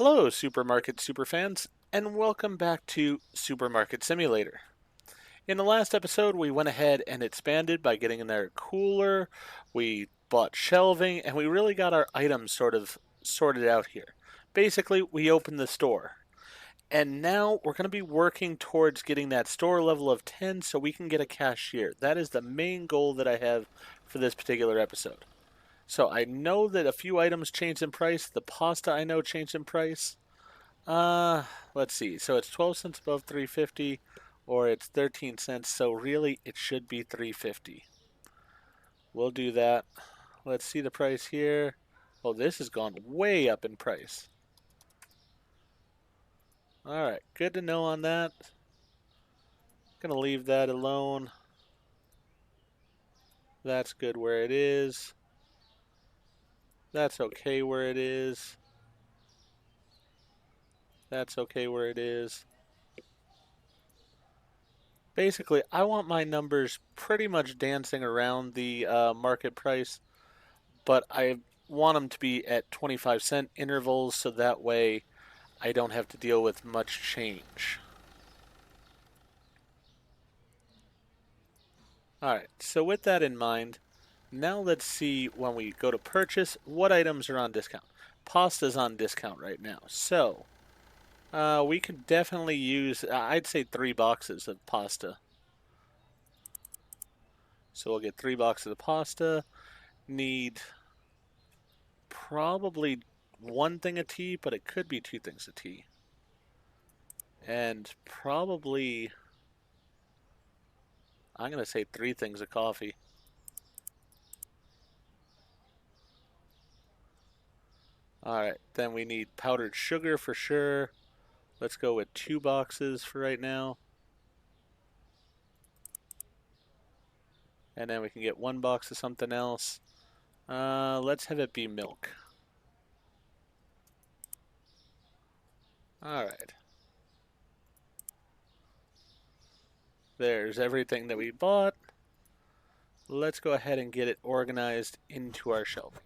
Hello, Supermarket Superfans, and welcome back to Supermarket Simulator. In the last episode, we went ahead and expanded by getting in there cooler, we bought shelving, and we really got our items sort of sorted out here. Basically, we opened the store. And now we're going to be working towards getting that store level of 10 so we can get a cashier. That is the main goal that I have for this particular episode. So I know that a few items changed in price. The pasta I know changed in price. Uh, let's see. So it's 12 cents above 350 or it's 13 cents. So really it should be 350. We'll do that. Let's see the price here. Oh, this has gone way up in price. All right, good to know on that. Gonna leave that alone. That's good where it is. That's okay where it is. That's okay where it is. Basically, I want my numbers pretty much dancing around the market price, but I want them to be at 25-cent intervals so that way I don't have to deal with much change. Alright, so with that in mind, now let's see when we go to purchase what items are on discount. Pasta's on discount right now, so we could definitely use, I'd say 3 boxes of pasta. So we'll get 3 boxes of pasta. Need probably 1 thing of tea, but it could be 2 things of tea. And probably, I'm going to say 3 things of coffee. Alright, then we need powdered sugar for sure. Let's go with 2 boxes for right now. And then we can get 1 box of something else. Let's have it be milk. Alright. There's everything that we bought. Let's go ahead and get it organized into our shelving.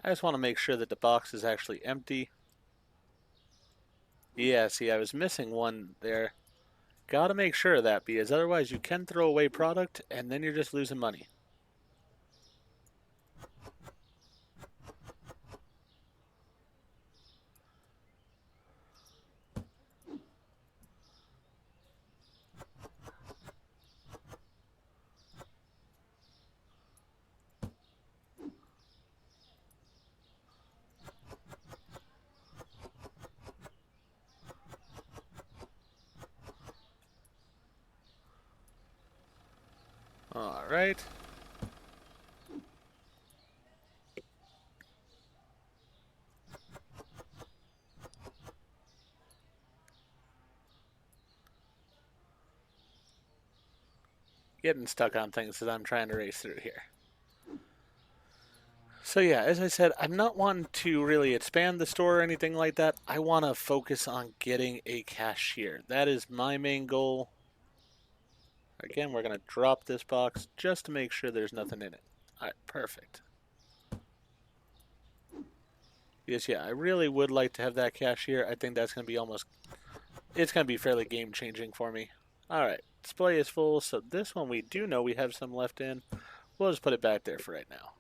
I just want to make sure that the box is actually empty. Yeah, see, I was missing one there. Gotta make sure of that, because otherwise you can throw away product, and then you're just losing money. Alright. Getting stuck on things as I'm trying to race through here. So yeah, as I said, I'm not wanting to really expand the store or anything like that. I want to focus on getting a cashier. That is my main goal. Again, we're going to drop this box just to make sure there's nothing in it. Alright, perfect. Yes, yeah, I really would like to have that cashier. I think that's going to be it's going to be fairly game changing for me. Alright, display is full, so this one we do know we have some left in. We'll just put it back there for right now.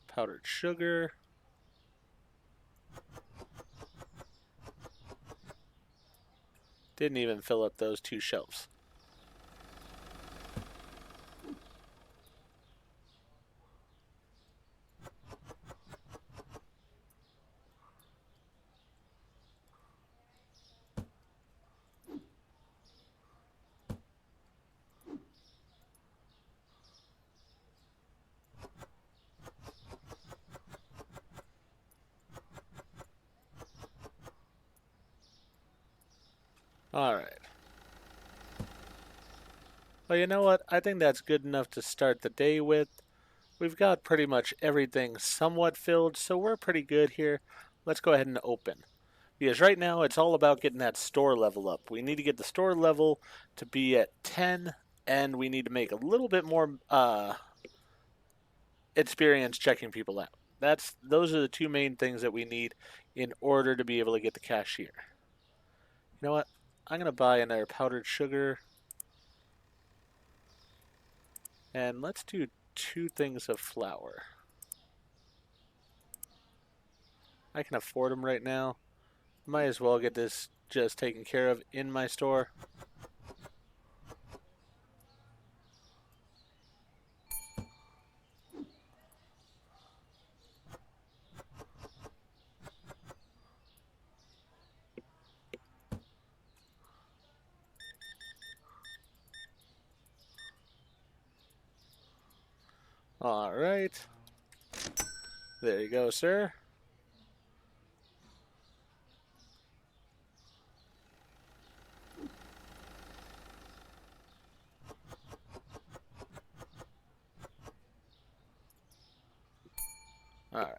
Powdered sugar. Didn't even fill up those 2 shelves. Alright. Well, you know what? I think that's good enough to start the day with. We've got pretty much everything somewhat filled, so we're pretty good here. Let's go ahead and open. Because right now it's all about getting that store level up. We need to get the store level to be at 10, and we need to make a little bit more experience checking people out. Those are the two main things that we need in order to be able to get the cashier. You know what? I'm gonna buy another powdered sugar, and let's do 2 things of flour. I can afford them right now. Might as well get this just taken care of in my store. All right. There you go, sir. All right.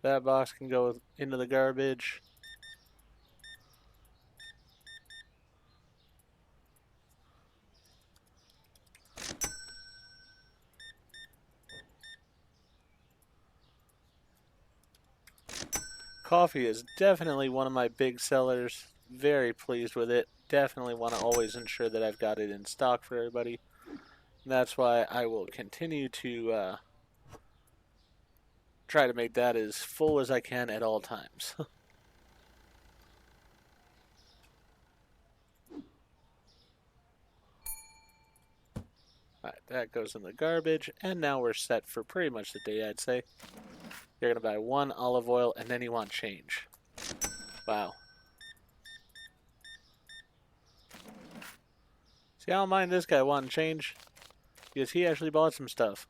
That box can go into the garbage. Coffee is definitely one of my big sellers. Very pleased with it. Definitely want to always ensure that I've got it in stock for everybody. And that's why I will continue to try to make that as full as I can at all times. Alright, that goes in the garbage, and now we're set for pretty much the day, I'd say. You're going to buy 1 olive oil, and then you want change. Wow. See, I don't mind this guy wanting change, because he actually bought some stuff.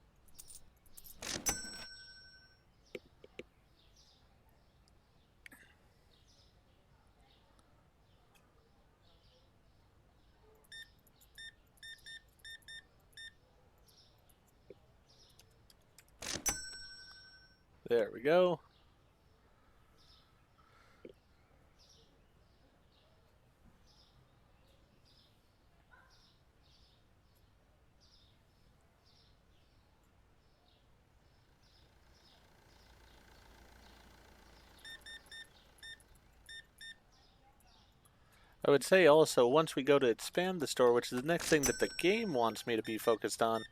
There we go. I would say also, once we go to expand the store, which is the next thing that the game wants me to be focused on,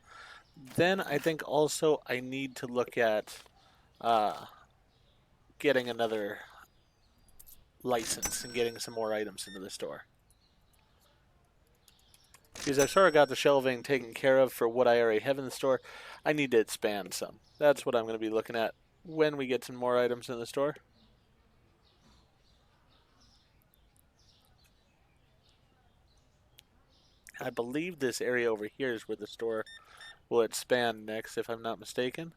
then I think also I need to look at getting another license and getting some more items into the store. Because I've sort of got the shelving taken care of for what I already have in the store. I need to expand some. That's what I'm going to be looking at when we get some more items in the store. I believe this area over here is where the store will expand next, if I'm not mistaken.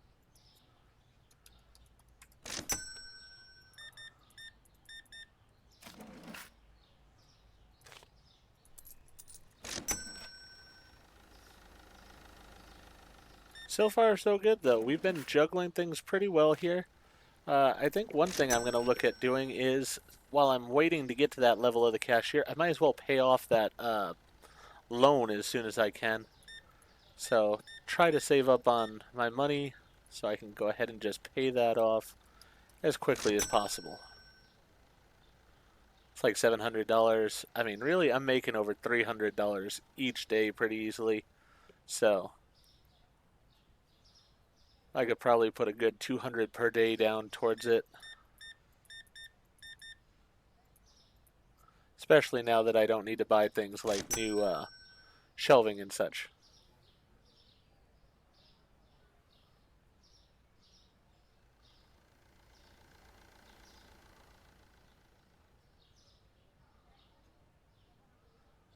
So far, so good, though. We've been juggling things pretty well here. I think one thing I'm going to look at doing is, while I'm waiting to get to that level of the cashier, I might as well pay off that loan as soon as I can. So try to save up on my money so I can go ahead and just pay that off as quickly as possible. It's like $700. I mean, really, I'm making over $300 each day pretty easily. So I could probably put a good 200 per day down towards it. Especially now that I don't need to buy things like new shelving and such.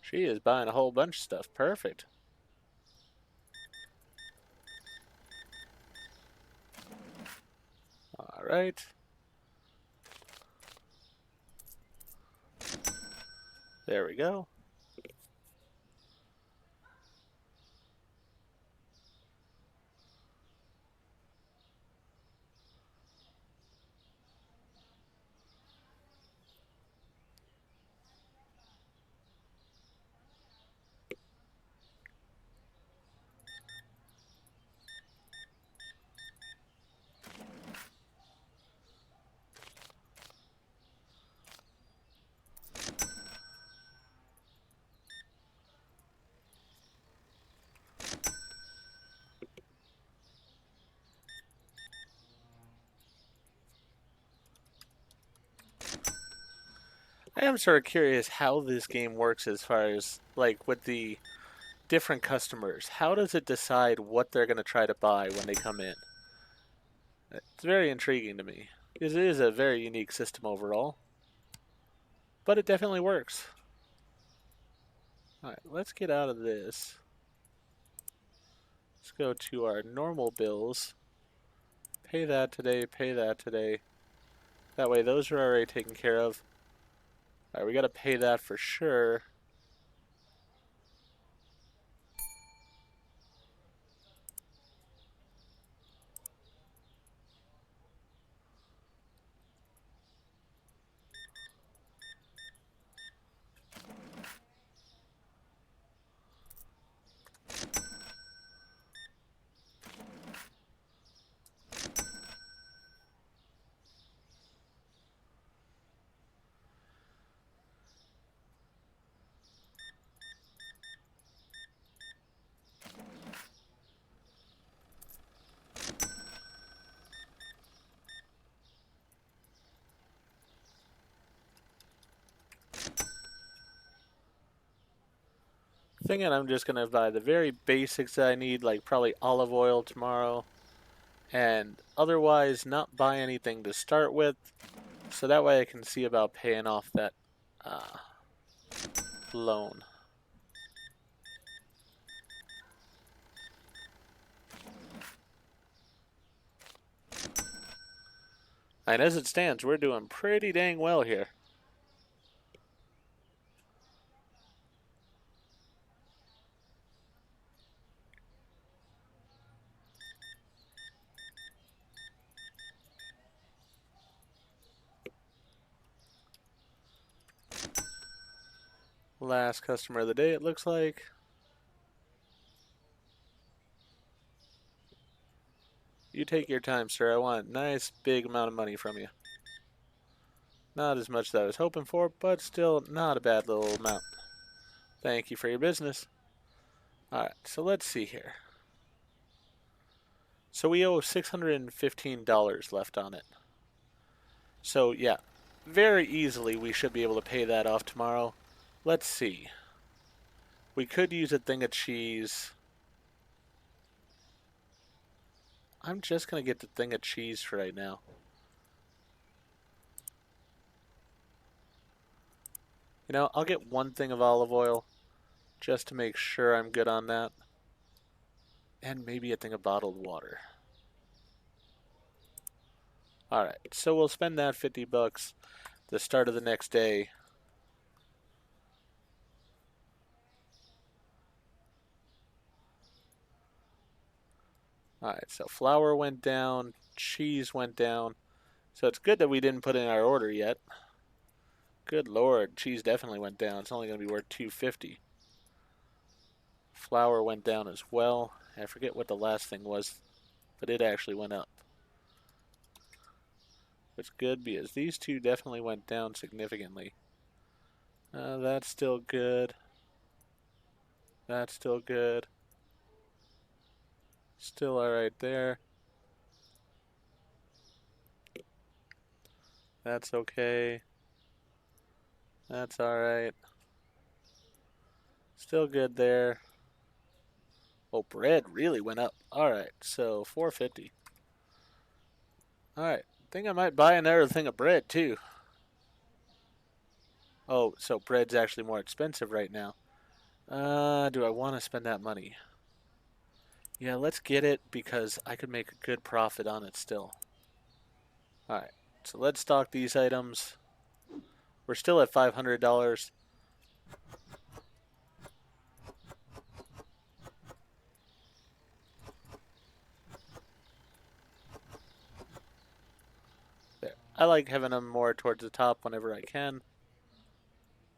She is buying a whole bunch of stuff. Perfect. All right. There we go. I am sort of curious how this game works as far as like with the different customers. How does it decide what they're going to try to buy when they come in? It's very intriguing to me because it is a very unique system overall, but it definitely works. All right, let's get out of this. Let's go to our normal bills. Pay that today, pay that today. That way those are already taken care of. All right, we got to pay that for sure. Thinking I'm just going to buy the very basics that I need, like probably olive oil tomorrow, and otherwise not buy anything to start with, so that way I can see about paying off that uh, loan. And as it stands, we're doing pretty dang well here. Last customer of the day, it looks like. You take your time, sir. I want a nice big amount of money from you. Not as much as I was hoping for, but still not a bad little amount. Thank you for your business. Alright, so let's see here. So we owe $615 left on it. So yeah, very easily we should be able to pay that off tomorrow. Let's see. We could use a thing of cheese. I'm just going to get the thing of cheese for right now. You know, I'll get one thing of olive oil just to make sure I'm good on that. And maybe a thing of bottled water. Alright, so we'll spend that 50 bucks the start of the next day. Alright, so flour went down, cheese went down. So it's good that we didn't put in our order yet. Good lord, cheese definitely went down. It's only going to be worth $2.50. Flour went down as well. I forget what the last thing was, but it actually went up. It's good because these two definitely went down significantly. That's still good. That's still good. Still alright there. That's okay. That's alright. Still good there. Oh, bread really went up. Alright, so $4.50. Alright, think I might buy another thing of bread too. Oh, so bread's actually more expensive right now. Do I want to spend that money? Yeah, let's get it because I could make a good profit on it still. Alright, so let's stock these items. We're still at $500. There. I like having them more towards the top whenever I can.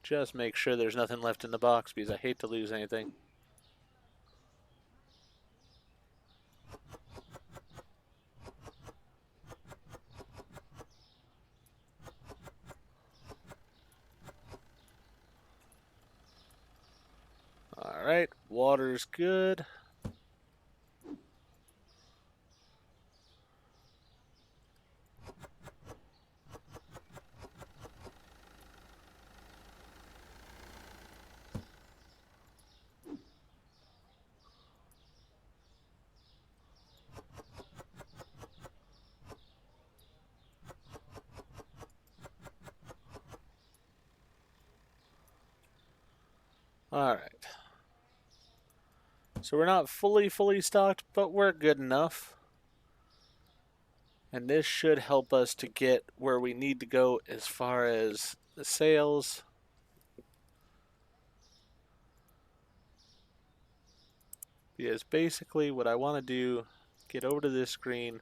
Just make sure there's nothing left in the box because I hate to lose anything. Alright, water's good. Alright. So we're not fully stocked, but we're good enough. And this should help us to get where we need to go as far as the sales. Because basically what I want to do, get over to this screen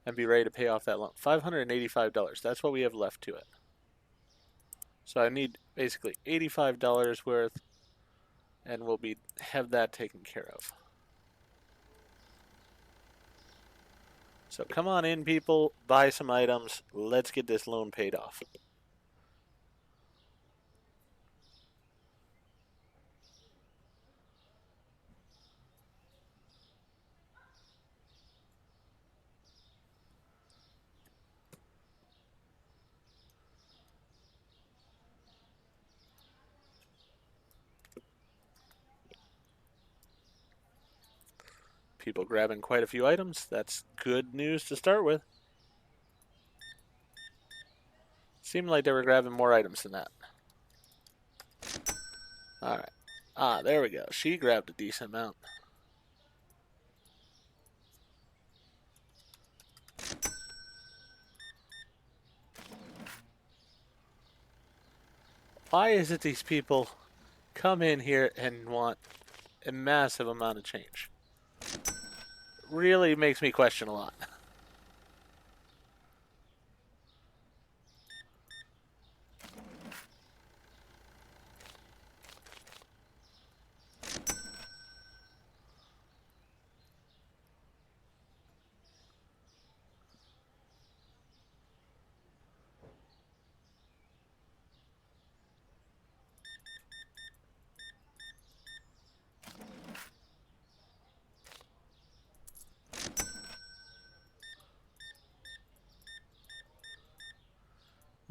and be ready to pay off that loan. $585, that's what we have left to it. So I need basically $85 worth, and we'll have that taken care of. So come on in, people, buy some items. Let's get this loan paid off. People grabbing quite a few items. That's good news to start with. Seemed like they were grabbing more items than that. Alright. Ah, there we go. She grabbed a decent amount. Why is it these people come in here and want a massive amount of change? Really makes me question a lot.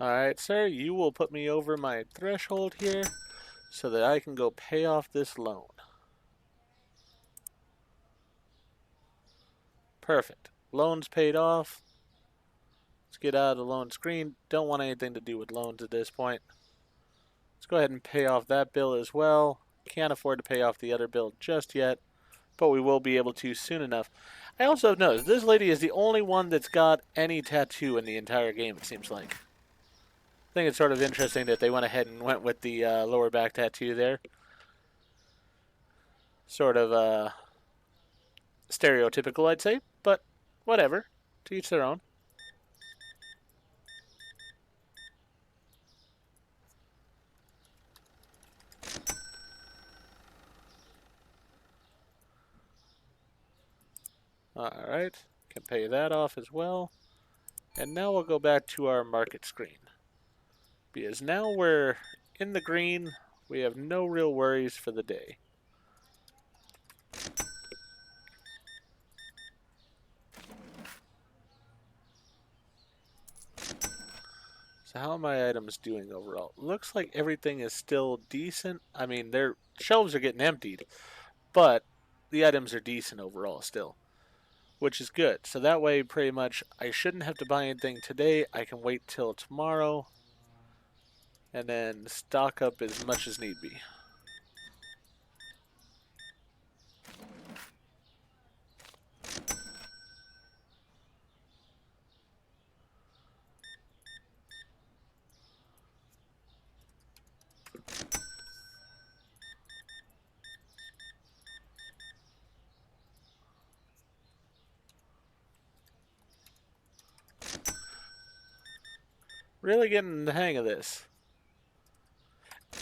Alright, sir, you will put me over my threshold here so that I can go pay off this loan. Perfect. Loans paid off. Let's get out of the loan screen. Don't want anything to do with loans at this point. Let's go ahead and pay off that bill as well. Can't afford to pay off the other bill just yet, but we will be able to soon enough. I also have noticed this lady is the only one that's got any tattoo in the entire game, it seems like. I think it's sort of interesting that they went ahead and went with the lower back tattoo there. Sort of stereotypical, I'd say, but whatever. To each their own. Alright, can pay that off as well. And now we'll go back to our market screen. Because now we're in the green, we have no real worries for the day. So how are my items doing overall? Looks like everything is still decent. I mean, their shelves are getting emptied, but the items are decent overall still, which is good. So that way, pretty much, I shouldn't have to buy anything today. I can wait till tomorrow and then stock up as much as need be. Really getting the hang of this.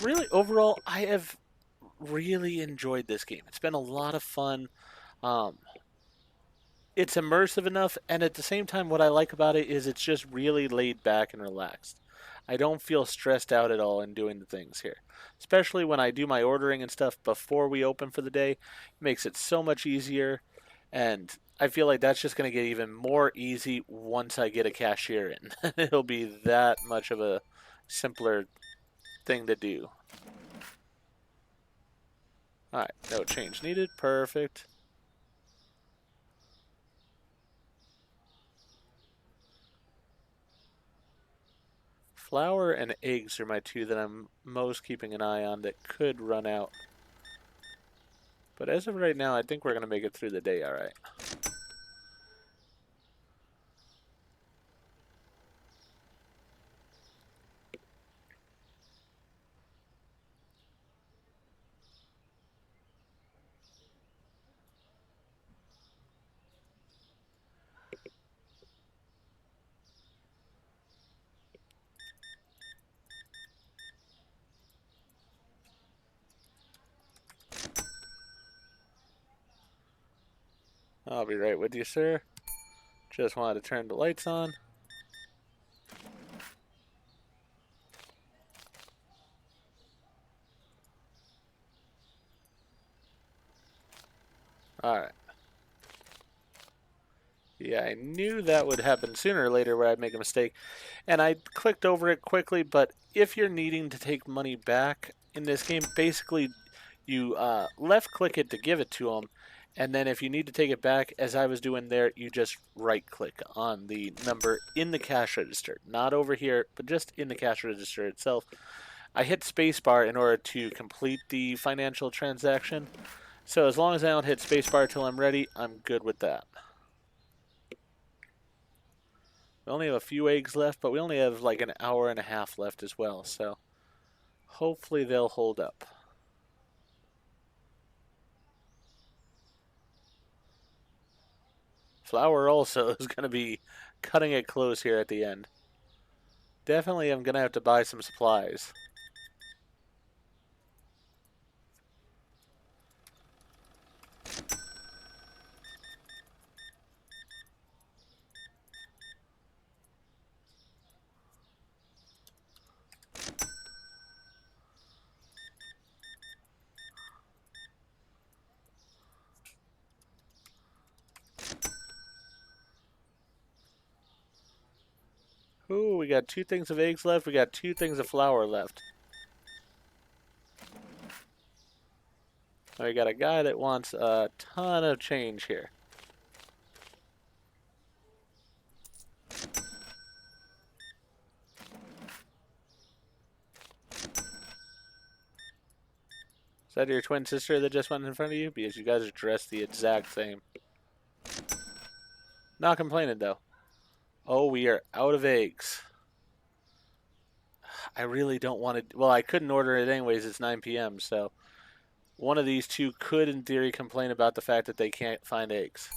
Really, overall, I have really enjoyed this game. It's been a lot of fun. Um, it's immersive enough, and at the same time, what I like about it is it's just really laid back and relaxed. I don't feel stressed out at all in doing the things here, especially when I do my ordering and stuff before we open for the day. It makes it so much easier, and I feel like that's just going to get even more easy once I get a cashier in. It'll be that much of a simpler thing to do. Alright, no change needed. Perfect. Flour and eggs are my two that I'm most keeping an eye on that could run out. But as of right now, I think we're going to make it through the day all right. I'll be right with you, sir. Just wanted to turn the lights on. Alright. Yeah, I knew that would happen sooner or later where I'd make a mistake. And I clicked over it quickly, but if you're needing to take money back in this game, basically you left click it to give it to them. And then if you need to take it back, as I was doing there, you just right click on the number in the cash register. Not over here, but just in the cash register itself. I hit spacebar in order to complete the financial transaction. So as long as I don't hit spacebar till I'm ready, I'm good with that. We only have a few eggs left, but we only have like an hour and a half left as well, so hopefully they'll hold up. Flour also is going to be cutting it close here at the end. Definitely I'm going to have to buy some supplies. Ooh, we got 2 things of eggs left. We got 2 things of flour left. We got a guy that wants a ton of change here. Is that your twin sister that just went in front of you? Because you guys are dressed the exact same. Not complaining though. Oh, we are out of eggs. I really don't want to. Well, I couldn't order it anyways. It's 9 p.m. So one of these two could, in theory, complain about the fact that they can't find eggs.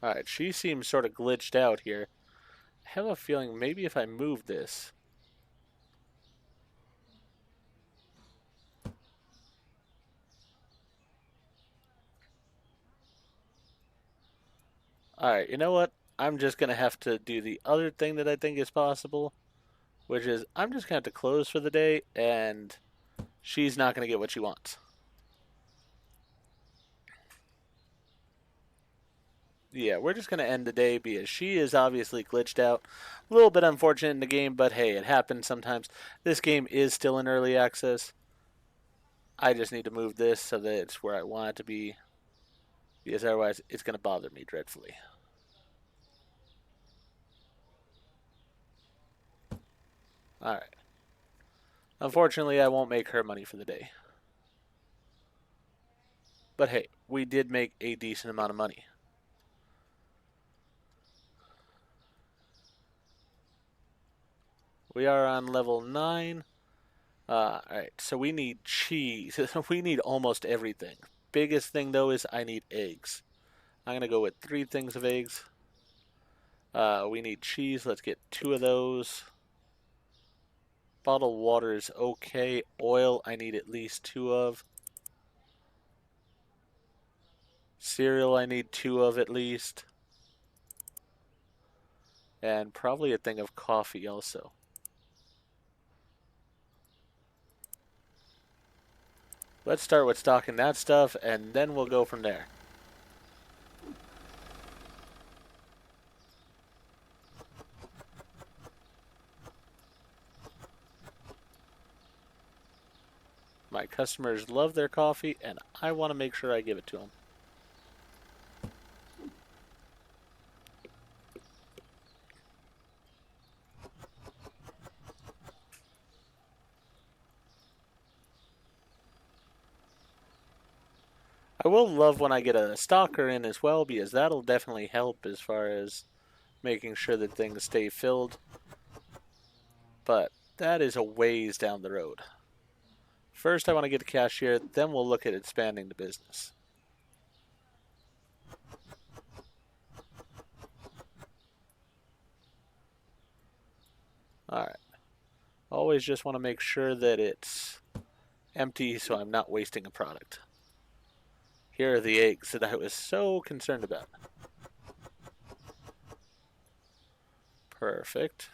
Alright, she seems sort of glitched out here. I have a feeling maybe if I move this. Alright, you know what? I'm just going to have to do the other thing that I think is possible, which is I'm just going to have to close for the day, and she's not going to get what she wants. Yeah, we're just going to end the day because she is obviously glitched out. A little bit unfortunate in the game, but hey, it happens sometimes. This game is still in early access. I just need to move this so that it's where I want it to be, because otherwise it's going to bother me dreadfully. Alright. Unfortunately, I won't make her money for the day. But hey, we did make a decent amount of money. We are on level 9. Alright, so we need cheese. We need almost everything. Biggest thing, though, is I need eggs. I'm going to go with 3 things of eggs. We need cheese. Let's get 2 of those. Bottled water is okay. Oil, I need at least 2 of. Cereal, I need 2 of at least. And probably a thing of coffee also. Let's start with stocking that stuff, and then we'll go from there. My customers love their coffee, and I want to make sure I give it to them. I will love when I get a stalker in as well, because that'll definitely help as far as making sure that things stay filled. But that is a ways down the road. First, I want to get the cashier, then we'll look at expanding the business. Alright. Always just want to make sure that it's empty so I'm not wasting a product. Here are the eggs that I was so concerned about. Perfect.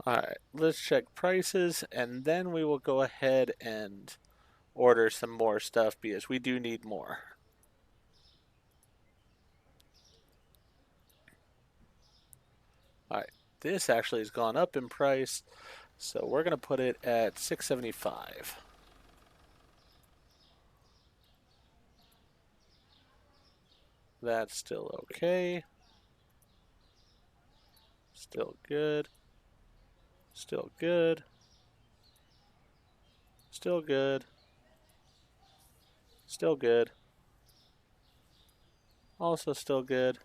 Alright, let's check prices and then we will go ahead and order some more stuff because we do need more. Alright, this actually has gone up in price, so we're going to put it at $6.75. That's still okay. Still good. Still good. Still good. Still good. Also still good.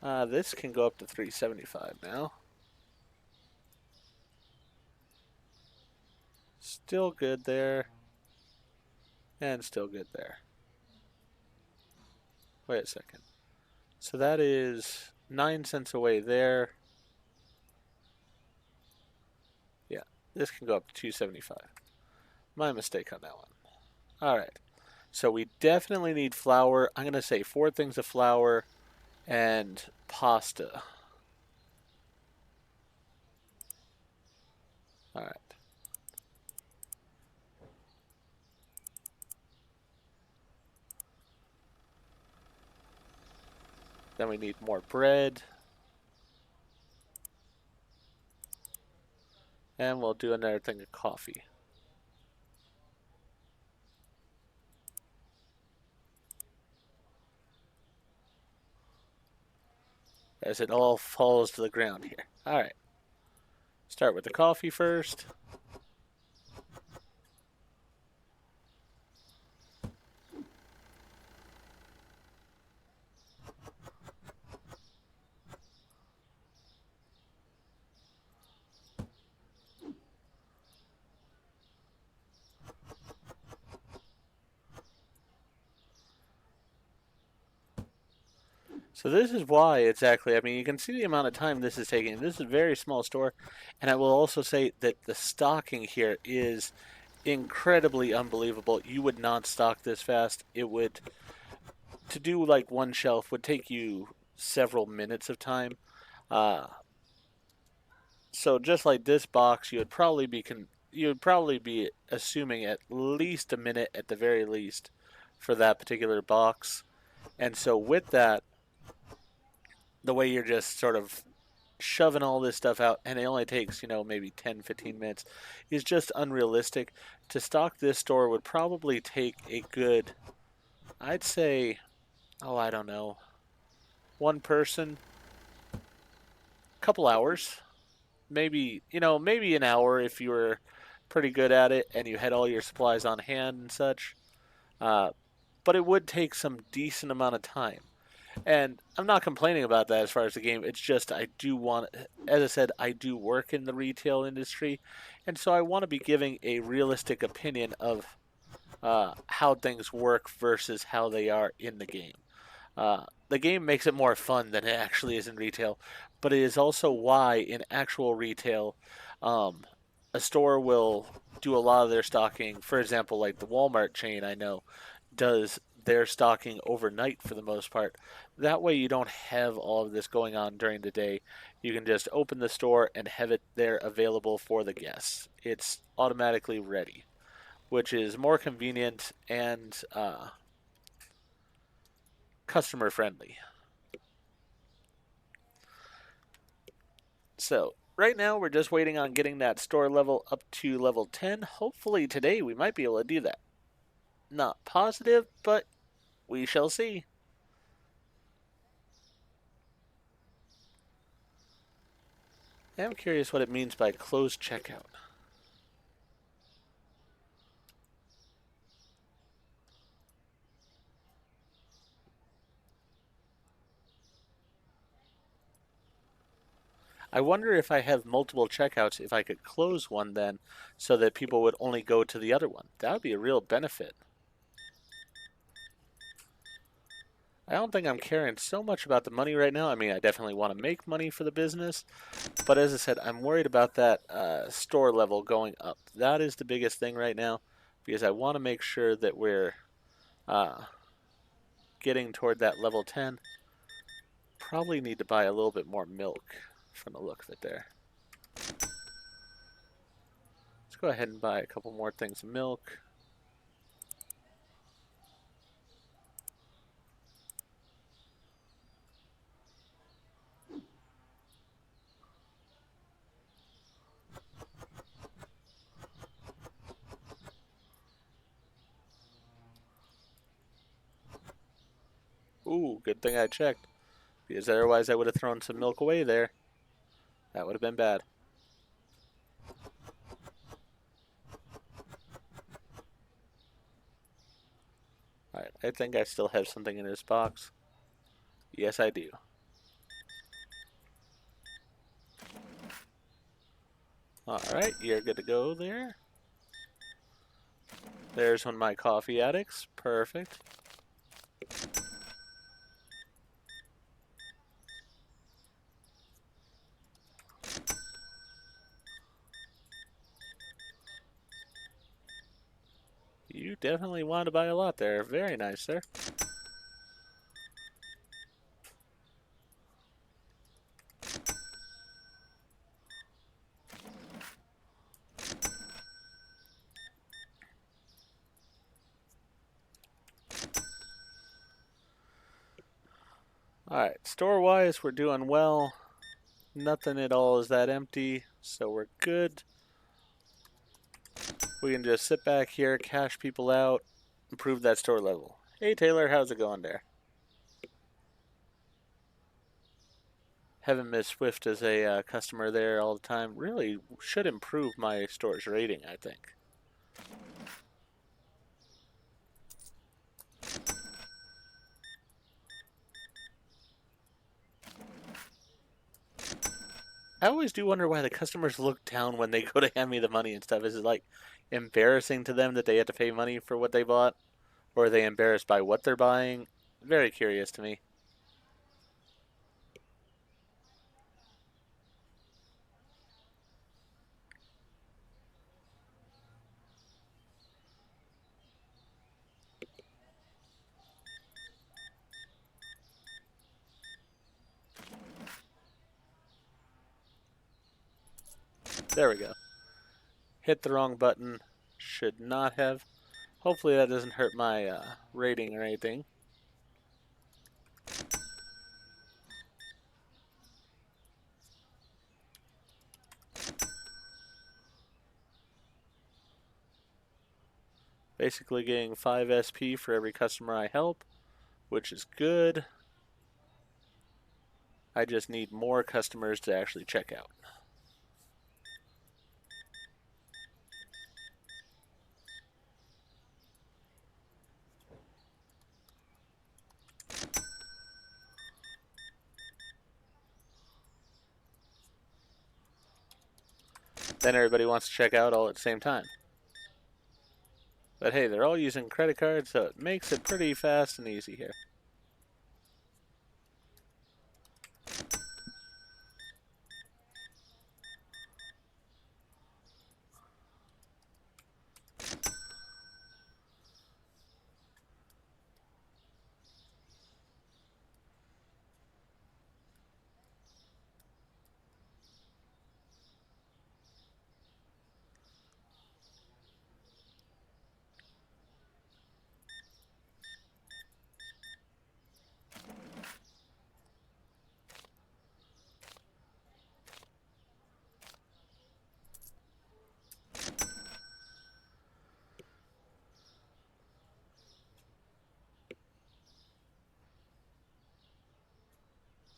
This can go up to $3.75 now. Still good there. And still good there. Wait a second. So that is 9 cents away there. Yeah, this can go up to $2.75. My mistake on that one. Alright. So we definitely need flour. I'm going to say 4 things of flour and pasta. Alright. Then we need more bread. And we'll do another thing of coffee. As it all falls to the ground here. Alright. Start with the coffee first. So this is why exactly, I mean, you can see the amount of time this is taking. This is a very small store, and I will also say that the stocking here is incredibly unbelievable. You would not stock this fast. It would, to do like one shelf would take you several minutes of time. Uh, so just like this box, you would probably be assuming at least a minute at the very least for that particular box. And so with that, the way you're just sort of shoving all this stuff out and it only takes, maybe 10, 15 minutes is just unrealistic. To stock this store would probably take a good, I'd say, oh, I don't know, one person, couple hours, maybe an hour if you were pretty good at it and you had all your supplies on hand and such. Uh, but it would take some decent amount of time. And I'm not complaining about that as far as the game. It's just I do want, as I said, I do work in the retail industry, and so I want to be giving a realistic opinion of how things work versus how they are in the game. The game makes it more fun than it actually is in retail, but it is also why in actual retail, um, a store will do a lot of their stocking. For example, like the Walmart chain, I know does their stocking overnight for the most part. That way, you don't have all of this going on during the day. You can just open the store and have it there available for the guests. It's automatically ready, which is more convenient and customer friendly. So, right now, we're just waiting on getting that store level up to level 10. Hopefully, today we might be able to do that. Not positive, but we shall see. I'm curious what it means by closed checkout. I wonder if I have multiple checkouts, if I could close one then, so that people would only go to the other one. That would be a real benefit. I don't think I'm caring so much about the money right now. I mean, I definitely want to make money for the business, but as I said, I'm worried about that store level going up. That is the biggest thing right now, because I want to make sure that we're uh, getting toward that level 10. Probably need to buy a little bit more milk from the look of it there. Let's go ahead and buy a couple more things of milk. Ooh, good thing I checked, because otherwise I would have thrown some milk away there. That would have been bad. Alright, I think I still have something in this box. Yes, I do. Alright, you're good to go there. There's one of my coffee addicts. Perfect. You definitely want to buy a lot there. Very nice, sir. Alright, store-wise, we're doing well. Nothing at all is that empty, so we're good. We can just sit back here, cash people out, improve that store level. Hey Taylor, how's it going there? Having Miss Swift as a customer there all the time really should improve my store's rating, I think. I always do wonder why the customers look down when they go to hand me the money and stuff. Is it like embarrassing to them that they had to pay money for what they bought? Or are they embarrassed by what they're buying? Very curious to me. There we go. Hit the wrong button. Should not have. Hopefully that doesn't hurt my rating or anything. Basically getting 5 SP for every customer I help, which is good. I just need more customers to actually check out. Then everybody wants to check out all at the same time. But hey, they're all using credit cards, so it makes it pretty fast and easy here.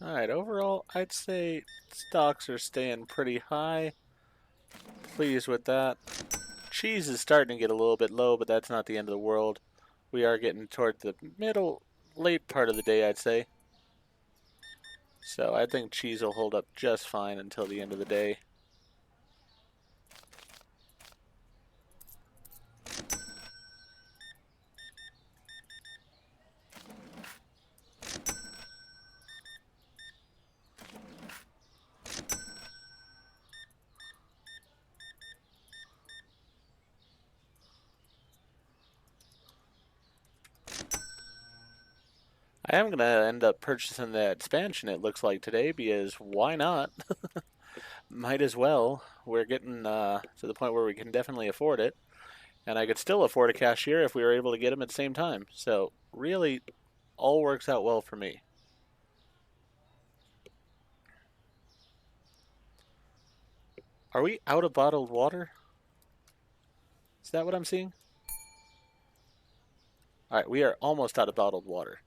Alright, overall, I'd say stocks are staying pretty high. Pleased with that. Cheese is starting to get a little bit low, but that's not the end of the world. We are getting toward the late part of the day, I'd say. So I think cheese will hold up just fine until the end of the day. I am going to end up purchasing the expansion, it looks like, today, because why not? Might as well. We're getting to the point where we can definitely afford it. And I could still afford a cashier if we were able to get them at the same time. So, really, all works out well for me. Are we out of bottled water? Is that what I'm seeing? Alright, we are almost out of bottled water.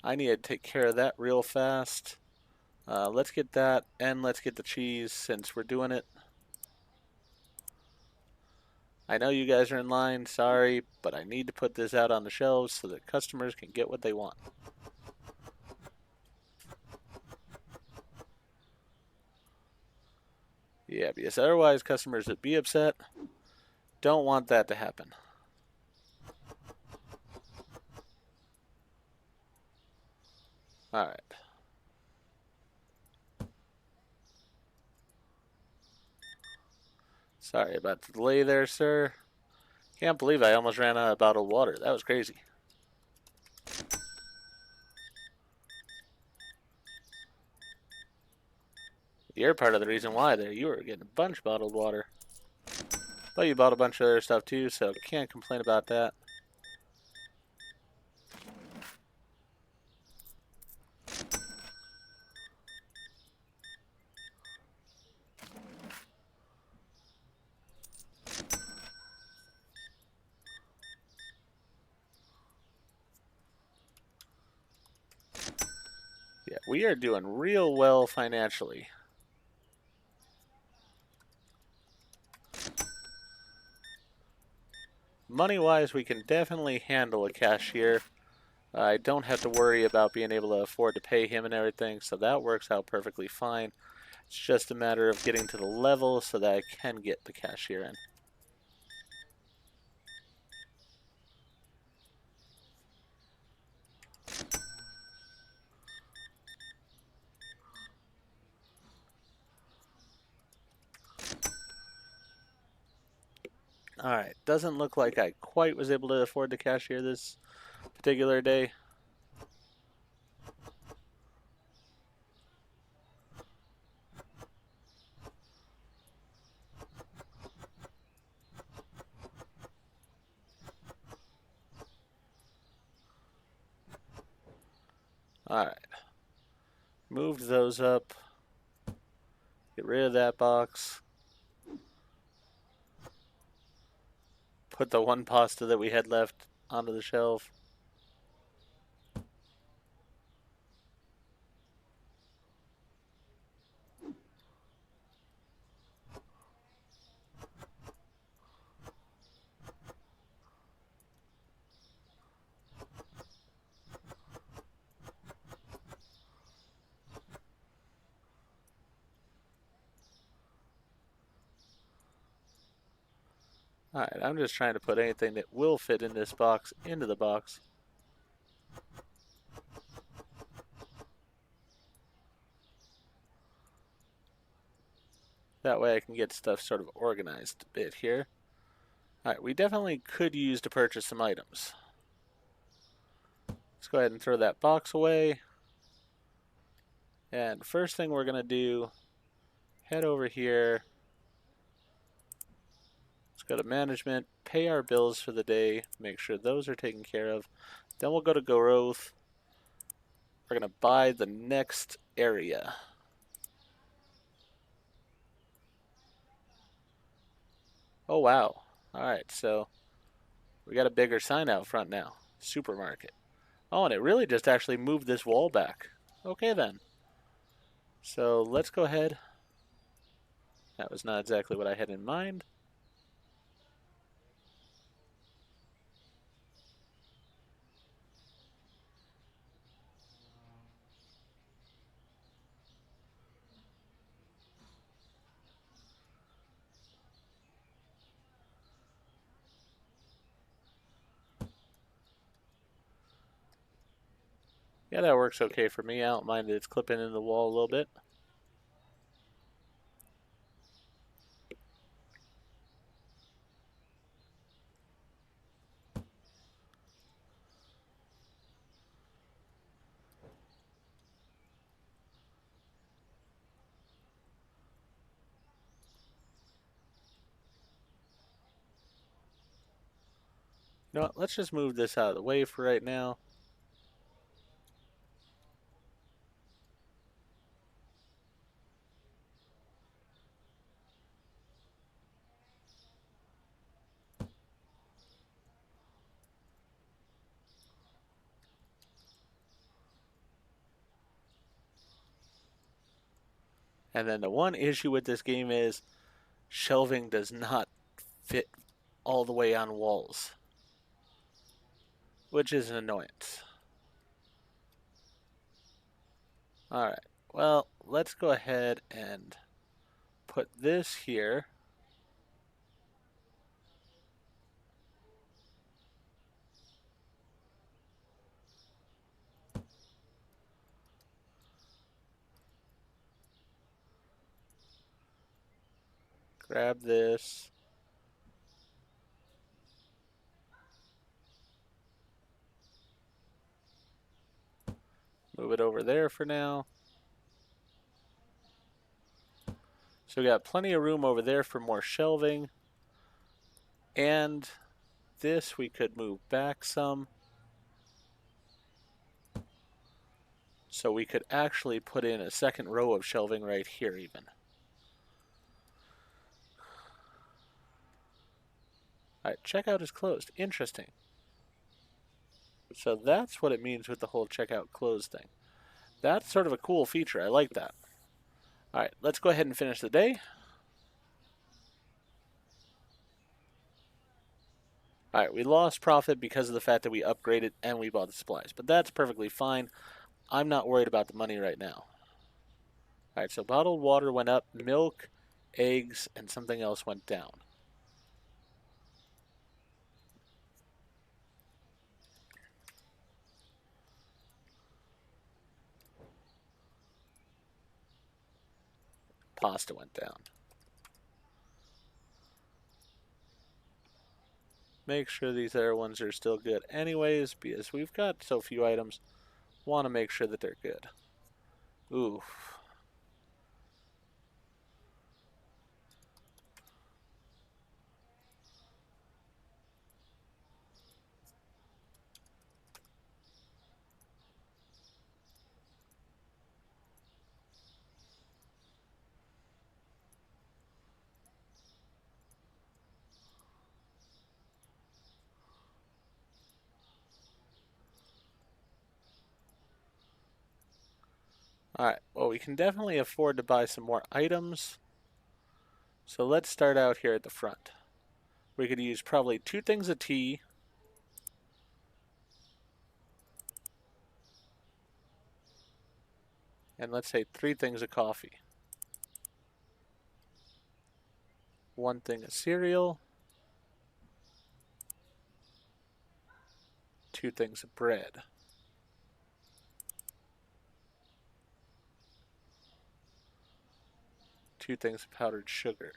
I need to take care of that real fast. Let's get that, and let's get the cheese since we're doing it. I know you guys are in line, sorry, but I need to put this out on the shelves so that customers can get what they want. Yeah, because otherwise customers would be upset. Don't want that to happen. Alright. Sorry about the delay there, sir. Can't believe I almost ran out of bottled water. That was crazy. You're part of the reason why there. You were getting a bunch of bottled water. But you bought a bunch of other stuff too, so can't complain about that. Yeah, we are doing real well financially. Money-wise, we can definitely handle a cashier. I don't have to worry about being able to afford to pay him and everything, so that works out perfectly fine. It's just a matter of getting to the level so that I can get the cashier in. Alright, doesn't look like I quite was able to afford the cashier this particular day. Alright. Moved those up. Get rid of that box. Put the one pasta that we had left onto the shelf. Alright, I'm just trying to put anything that will fit in this box into the box. That way I can get stuff sort of organized a bit here. Alright, we definitely could use to purchase some items. Let's go ahead and throw that box away. And first thing we're going to do, head over here. Let's go to management, pay our bills for the day, make sure those are taken care of. Then we'll go to growth. We're going to buy the next area. Oh, wow. Alright, so we got a bigger sign out front now. Supermarket. Oh, and it really just actually moved this wall back. Okay, then. So let's go ahead. That was not exactly what I had in mind. Yeah, that works okay for me. I don't mind that it's clipping in the wall a little bit. You know what? Let's just move this out of the way for right now. And then the one issue with this game is shelving does not fit all the way on walls, which is an annoyance. Alright, well, let's go ahead and put this here. Grab this. Move it over there for now. So we got plenty of room over there for more shelving. And this we could move back some. So we could actually put in a second row of shelving right here even. Alright, checkout is closed. Interesting. So that's what it means with the whole checkout closed thing. That's sort of a cool feature. I like that. Alright, let's go ahead and finish the day. Alright, we lost profit because of the fact that we upgraded and we bought the supplies. But that's perfectly fine. I'm not worried about the money right now. Alright, so bottled water went up, milk, eggs, and something else went down. Pasta went down. Make sure these other ones are still good anyways, because we've got so few items. Want to make sure that they're good. Ooh. Alright, well, we can definitely afford to buy some more items. So let's start out here at the front. We could use probably 2 things of tea. And let's say 3 things of coffee. 1 thing of cereal. 2 things of bread. Two things of powdered sugar.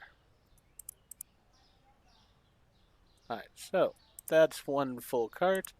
Alright, so that's 1 full cart.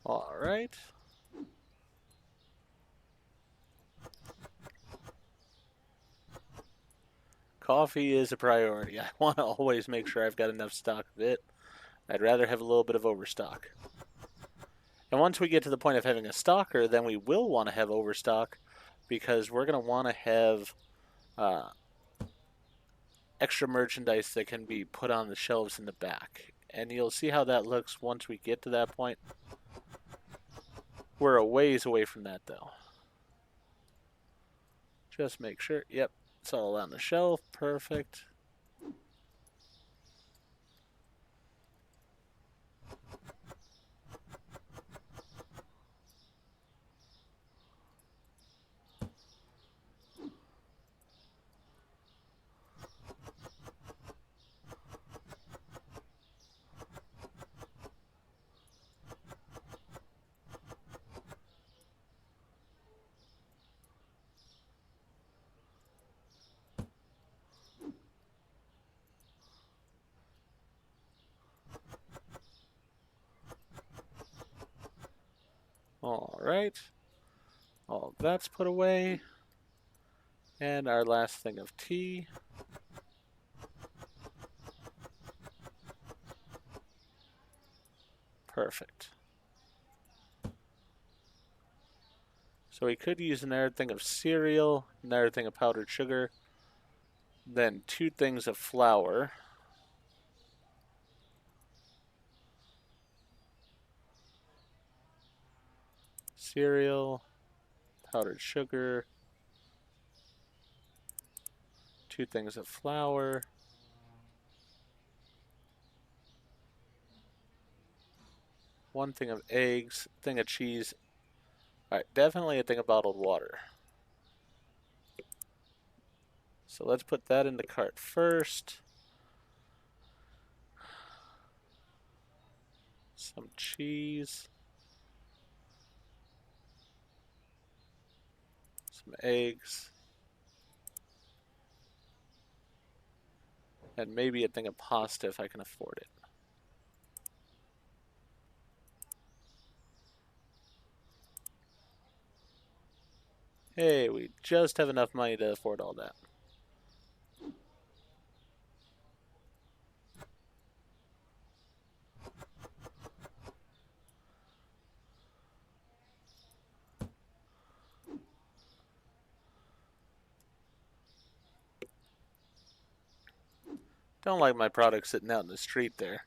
Alright. Coffee is a priority. I want to always make sure I've got enough stock of it. I'd rather have a little bit of overstock. And once we get to the point of having a stocker, then we will want to have overstock because we're going to want to have uh, extra merchandise that can be put on the shelves in the back. And you'll see how that looks once we get to that point. We're a ways away from that, though. Just make sure. Yep, it's all on the shelf. Perfect. All right. All that's put away. And our last thing of tea. Perfect. So we could use another thing of cereal, another thing of powdered sugar, then 2 things of flour. Cereal, powdered sugar, 2 things of flour, 1 thing of eggs, thing of cheese. Alright, definitely a thing of bottled water. So let's put that in the cart first. Some cheese. Some eggs. And maybe a thing of pasta if I can afford it. Hey, we just have enough money to afford all that. Don't like my product sitting out in the street there.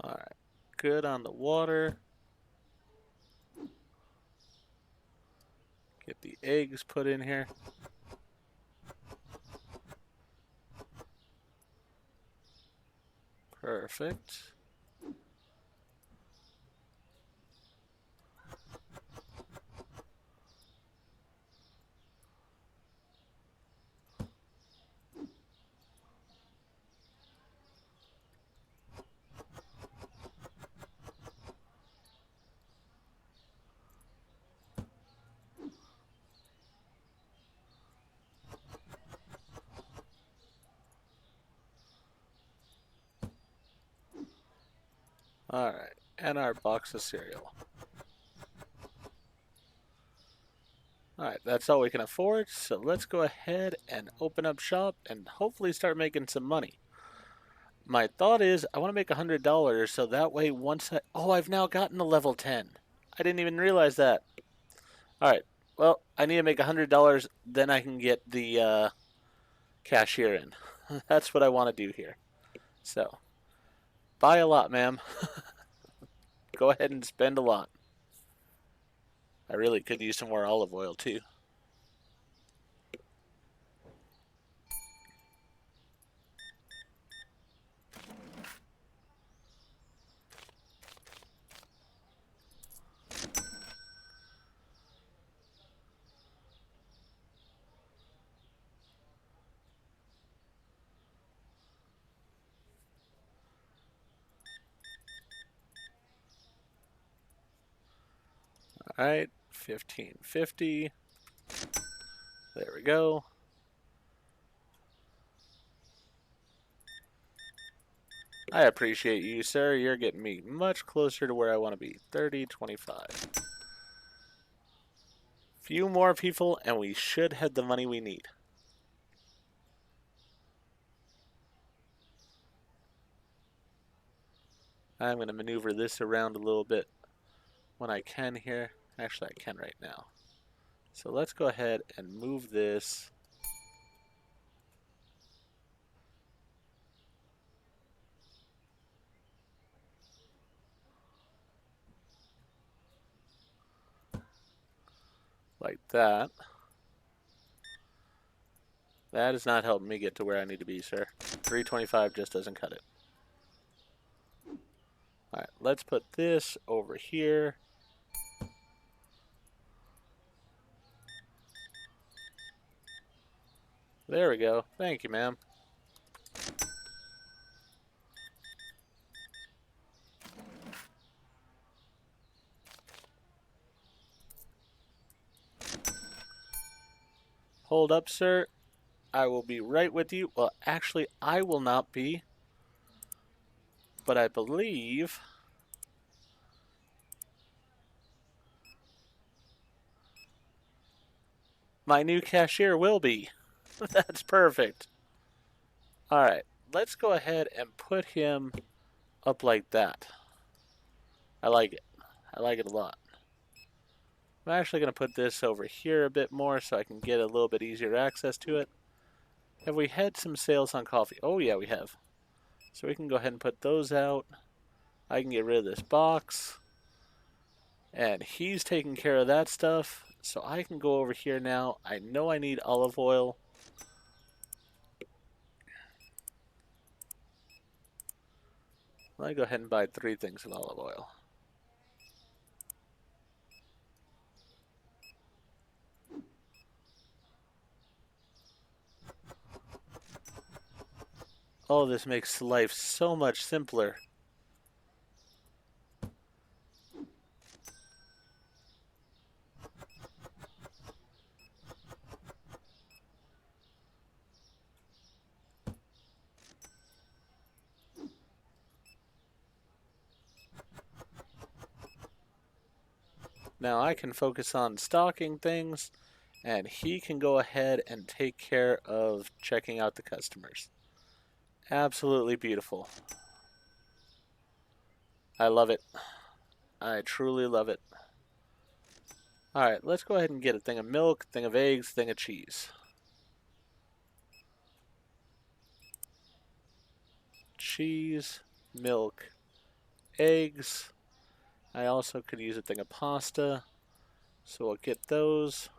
Alright, good on the water. Get the eggs put in here. Perfect. Alright, and our box of cereal. Alright, that's all we can afford, so let's go ahead and open up shop and hopefully start making some money. My thought is I want to make $100 so that way once I... Oh, I've now gotten to level 10. I didn't even realize that. Alright, well, I need to make $100, then I can get the cashier in. That's what I want to do here. So, buy a lot, ma'am. Go ahead and spend a lot. I really could use some more olive oil, too. Alright, 1550. There we go. I appreciate you, sir. You're getting me much closer to where I want to be. 30, 25. Few more people, and we should have the money we need. I'm going to maneuver this around a little bit when I can here. Actually, I can right now. So let's go ahead and move this. Like that. That is not helping me get to where I need to be, sir. 325 just doesn't cut it. Alright, let's put this over here. There we go. Thank you, ma'am. Hold up, sir. I will be right with you. Well, actually, I will not be. But I believe my new cashier will be. That's perfect. Alright, let's go ahead and put him up like that. I like it. I like it a lot. I'm actually going to put this over here a bit more so I can get a little bit easier access to it. Have we had some sales on coffee? Oh yeah, we have. So we can go ahead and put those out. I can get rid of this box. And he's taking care of that stuff. So I can go over here now. I know I need olive oil. Let me go ahead and buy 3 things of olive oil. Oh, this makes life so much simpler. Now I can focus on stocking things, and he can go ahead and take care of checking out the customers. Absolutely beautiful. I love it. I truly love it. Alright, let's go ahead and get a thing of milk, thing of eggs, thing of cheese. Cheese, milk, eggs. I also could use a thing of pasta, so we'll get those.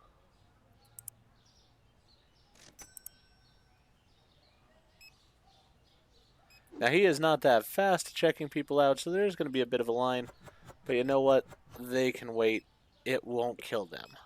Now he is not that fast at checking people out, so there's going to be a bit of a line. But you know what? They can wait. It won't kill them.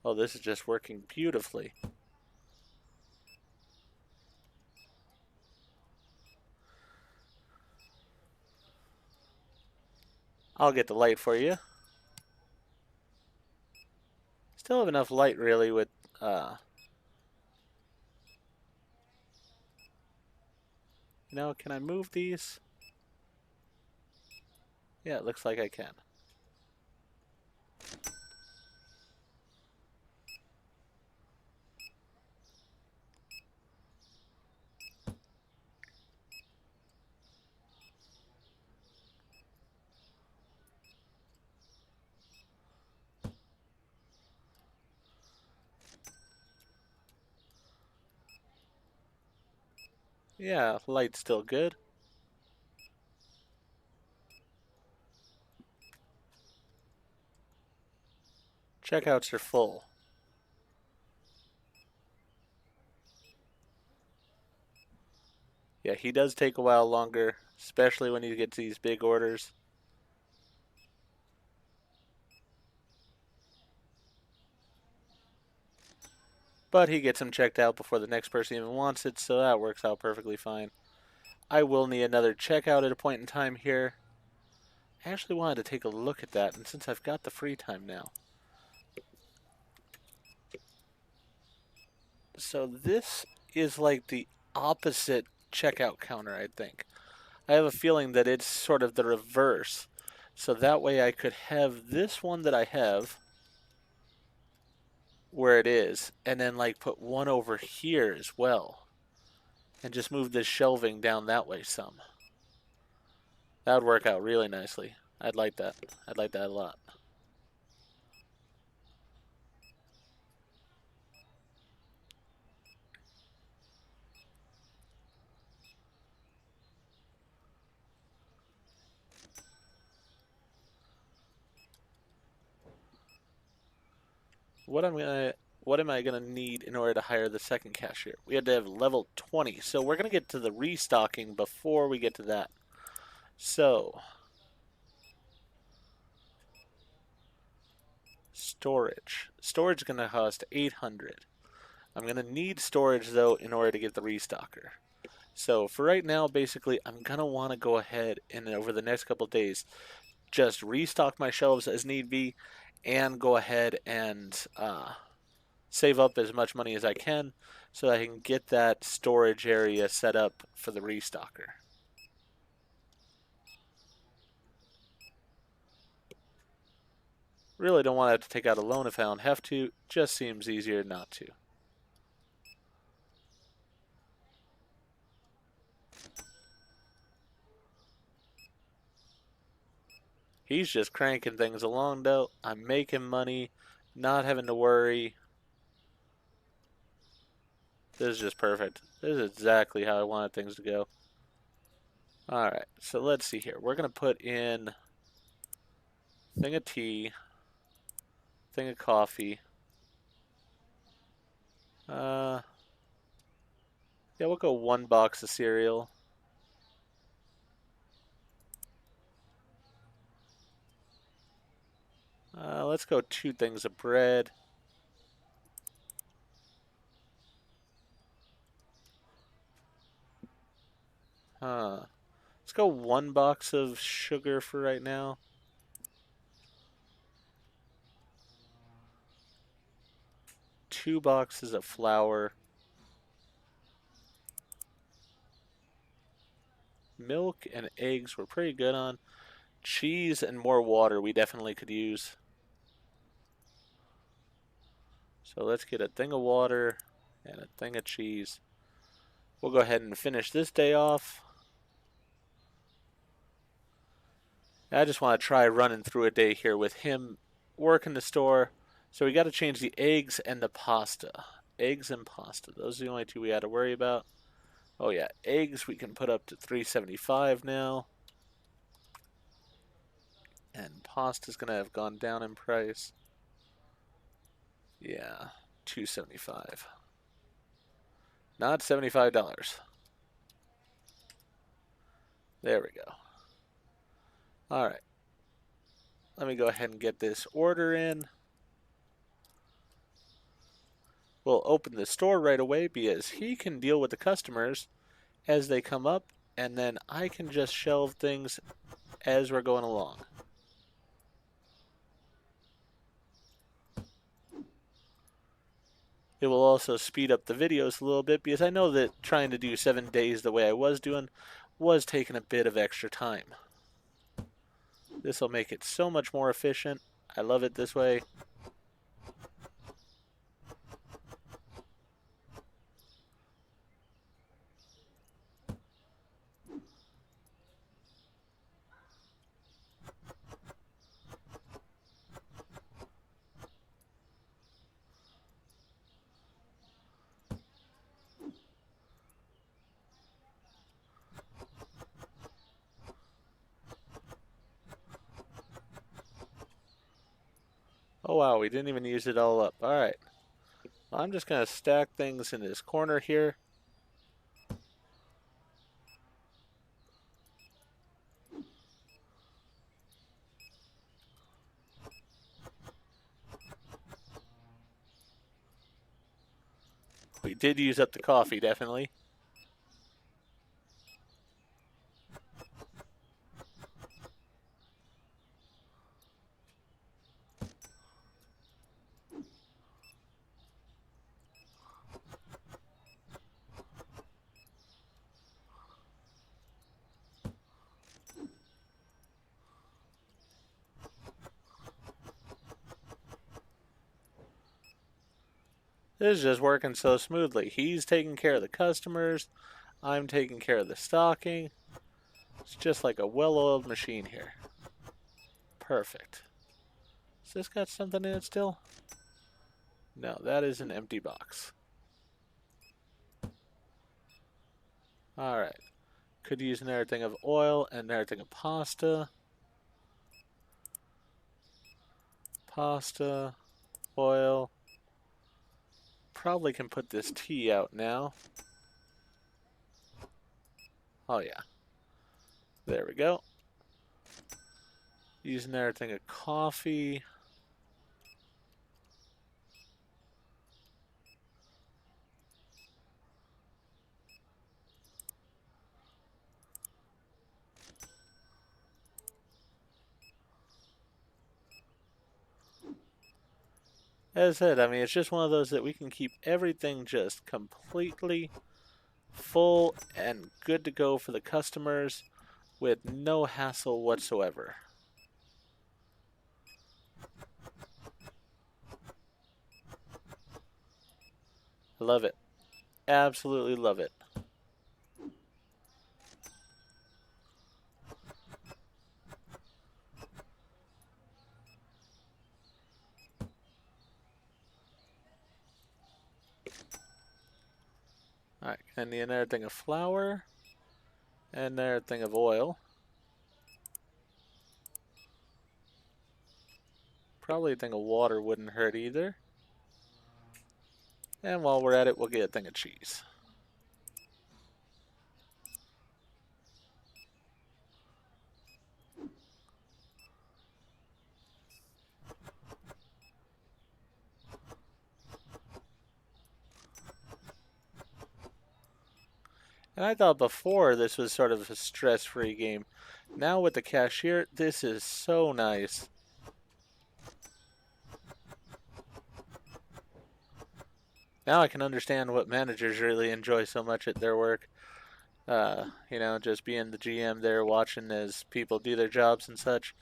Oh, this is just working beautifully. I'll get the light for you. Still have enough light, really, with, can I move these? Yeah, it looks like I can. Yeah, light's still good. Checkouts are full. Yeah, he does take a while longer, especially when you get to these big orders. But he gets them checked out before the next person even wants it, so that works out perfectly fine. I will need another checkout at a point in time here. I actually wanted to take a look at that, and since I've got the free time now. So this is like the opposite checkout counter, I think. I have a feeling that it's sort of the reverse. So that way I could have this one that I have where it is, and then like put one over here as well. And just move this shelving down that way some. That would work out really nicely. I'd like that. I'd like that a lot. What I'm gonna what am I gonna need in order to hire the second cashier? We had to have level 20, so we're gonna get to the restocking before we get to that. So storage is gonna cost 800. I'm gonna need storage though in order to get the restocker. So for right now, basically, I'm gonna want to go ahead and over the next couple days just restock my shelves as need be, and go ahead and save up as much money as I can so I can get that storage area set up for the restocker. Really don't want to have to take out a loan if I don't have to, just seems easier not to. He's just cranking things along though. I'm making money, not having to worry. This is just perfect. This is exactly how I wanted things to go. Alright, so let's see here. We're going to put in thing of tea, thing of coffee. Uh, yeah, we'll go one box of cereal. Let's go two things of bread. Let's go one box of sugar for right now. Two boxes of flour. Milk and eggs we're pretty good on. Cheese and more water we definitely could use. So let's get a thing of water and a thing of cheese. We'll go ahead and finish this day off. I just want to try running through a day here with him working the store. So we got to change the eggs and the pasta. Eggs and pasta. Those are the only two we had to worry about. Oh yeah, eggs we can put up to 375 now. And pasta's going to have gone down in price. Yeah, 275. Not $75. There we go. All right. Let me go ahead and get this order in. will open the store right away because he can deal with the customers as they come up, and then I can just shelve things as we're going along. It will also speed up the videos a little bit because I know that trying to do 7 days the way I was doing was taking a bit of extra time. This will make it so much more efficient. I love it this way. Oh wow, we didn't even use it all up. Alright. Well, I'm just going to stack things in this corner here. We did use up the coffee, definitely. This is just working so smoothly. He's taking care of the customers. I'm taking care of the stocking. It's just like a well-oiled machine here. Perfect. Has this got something in it still? No, that is an empty box. Alright. Could use another thing of oil and another thing of pasta. Pasta, oil. Probably can put this tea out now. Oh yeah. There we go. Use another thing of coffee. As I said, I mean, it's just one of those that we can keep everything just completely full and good to go for the customers with no hassle whatsoever. Love it. Absolutely love it. Alright, and another thing of flour and another thing of oil. Probably a thing of water wouldn't hurt either. And while we're at it, we'll get a thing of cheese. And I thought before this was sort of a stress-free game. Now with the cashier, this is so nice. Now I can understand what managers really enjoy so much at their work. You know, just being the GM there, watching as people do their jobs and such,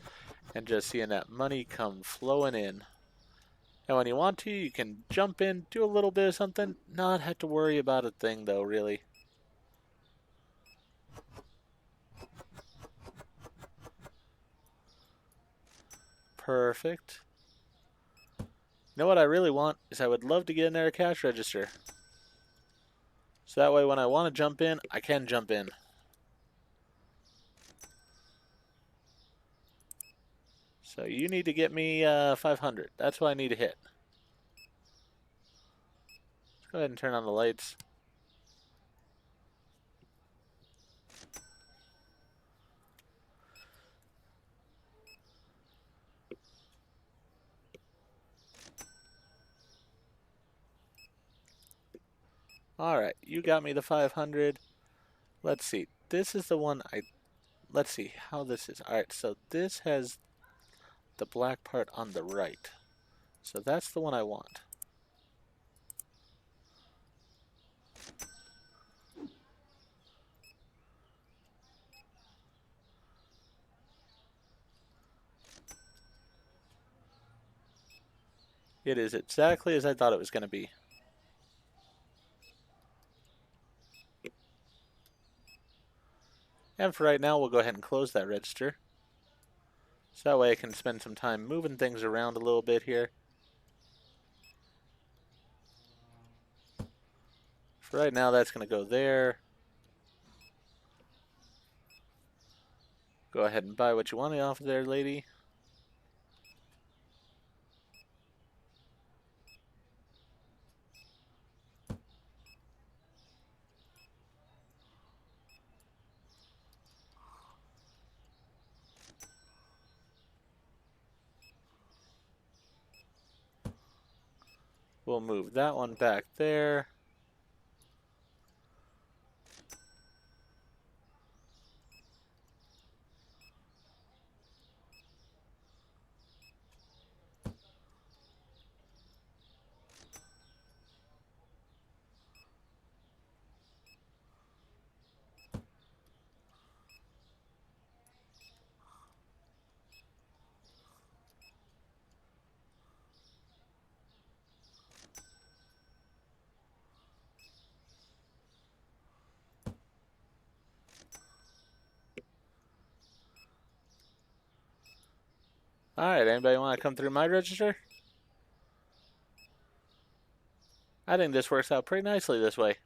and just seeing that money come flowing in. And when you want to, you can jump in, do a little bit of something, not have to worry about a thing though, really. Perfect. You know what I really want is I would love to get in there a cash register. So that way when I want to jump in, I can jump in. So you need to get me 500. That's what I need to hit. Let's go ahead and turn on the lights. Alright, you got me the 500. Let's see. This is the one let's see how this is. Alright, so this has the black part on the right. So that's the one I want. It is exactly as I thought it was going to be. And for right now, we'll go ahead and close that register. So that way I can spend some time moving things around a little bit here. For right now, that's going to go there. Go ahead and buy what you want off of there, lady. We'll move that one back there. Alright, anybody want to come through my register? I think this works out pretty nicely this way.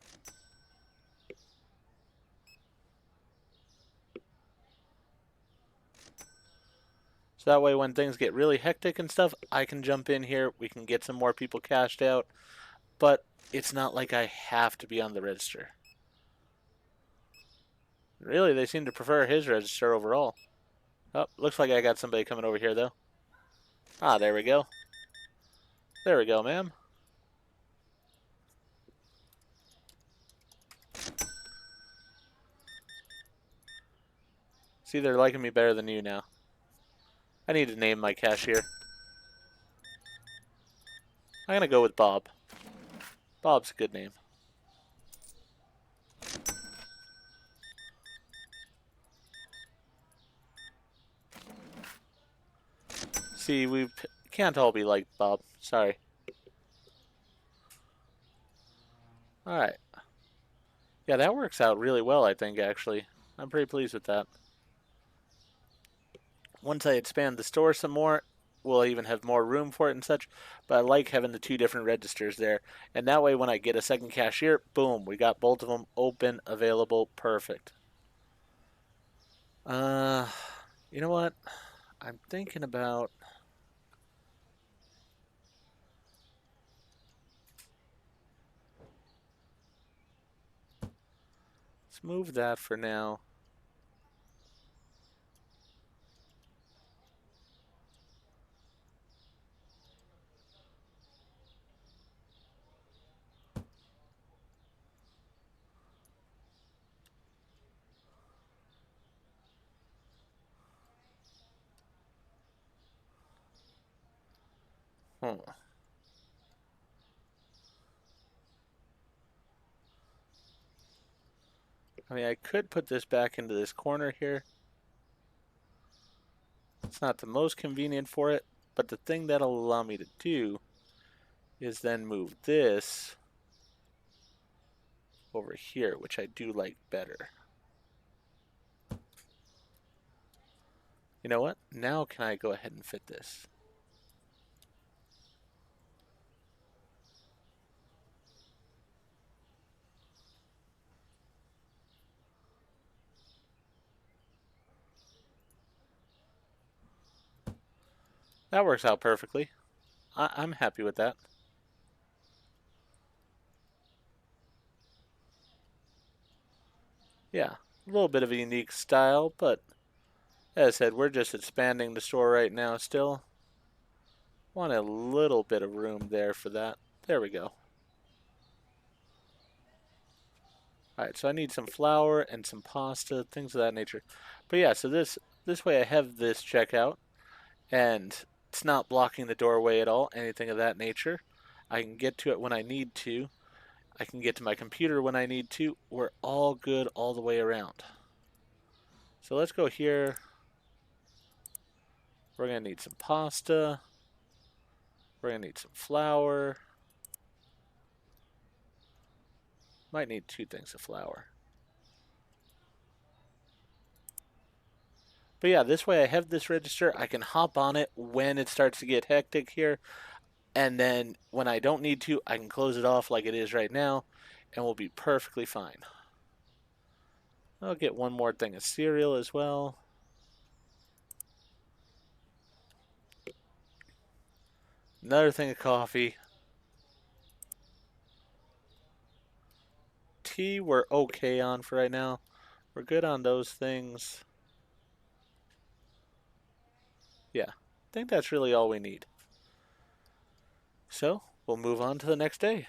So that way when things get really hectic and stuff, I can jump in here, we can get some more people cashed out, but it's not like I have to be on the register. Really, they seem to prefer his register overall. Oh, looks like I got somebody coming over here though. Ah, there we go. There we go, ma'am. See, they're liking me better than you now. I need to name my cashier. I'm gonna go with Bob. Bob's a good name. See, we can't all be like Bob. Sorry. Alright. Yeah, that works out really well, I think, actually. I'm pretty pleased with that. Once I expand the store some more, we'll even have more room for it and such. But I like having the two different registers there. And that way, when I get a second cashier, boom, we got both of them open, available, perfect. Uh, you know what? I'm thinking about... Let's move that for now. Hmm. I mean, I could put this back into this corner here. It's not the most convenient for it, but the thing that'll allow me to do is then move this over here, which I do like better. You know what? Now can I go ahead and fit this? That works out perfectly. I'm happy with that. Yeah, a little bit of a unique style, but as I said, we're just expanding the store right now still. Want a little bit of room there for that. There we go. Alright, so I need some flour and some pasta, things of that nature. But yeah, so this way I have this checkout, and it's not blocking the doorway at all, anything of that nature. I can get to it when I need to. I can get to my computer when I need to. We're all good all the way around. So let's go here. We're going to need some pasta. We're going to need some flour. Might need 2 things of flour. But yeah, this way I have this register. I can hop on it when it starts to get hectic here. And then when I don't need to, I can close it off like it is right now, and we'll be perfectly fine. I'll get one more thing of cereal as well. Another thing of coffee. Tea we're okay on for right now. We're good on those things. Yeah, I think that's really all we need. So we'll move on to the next day.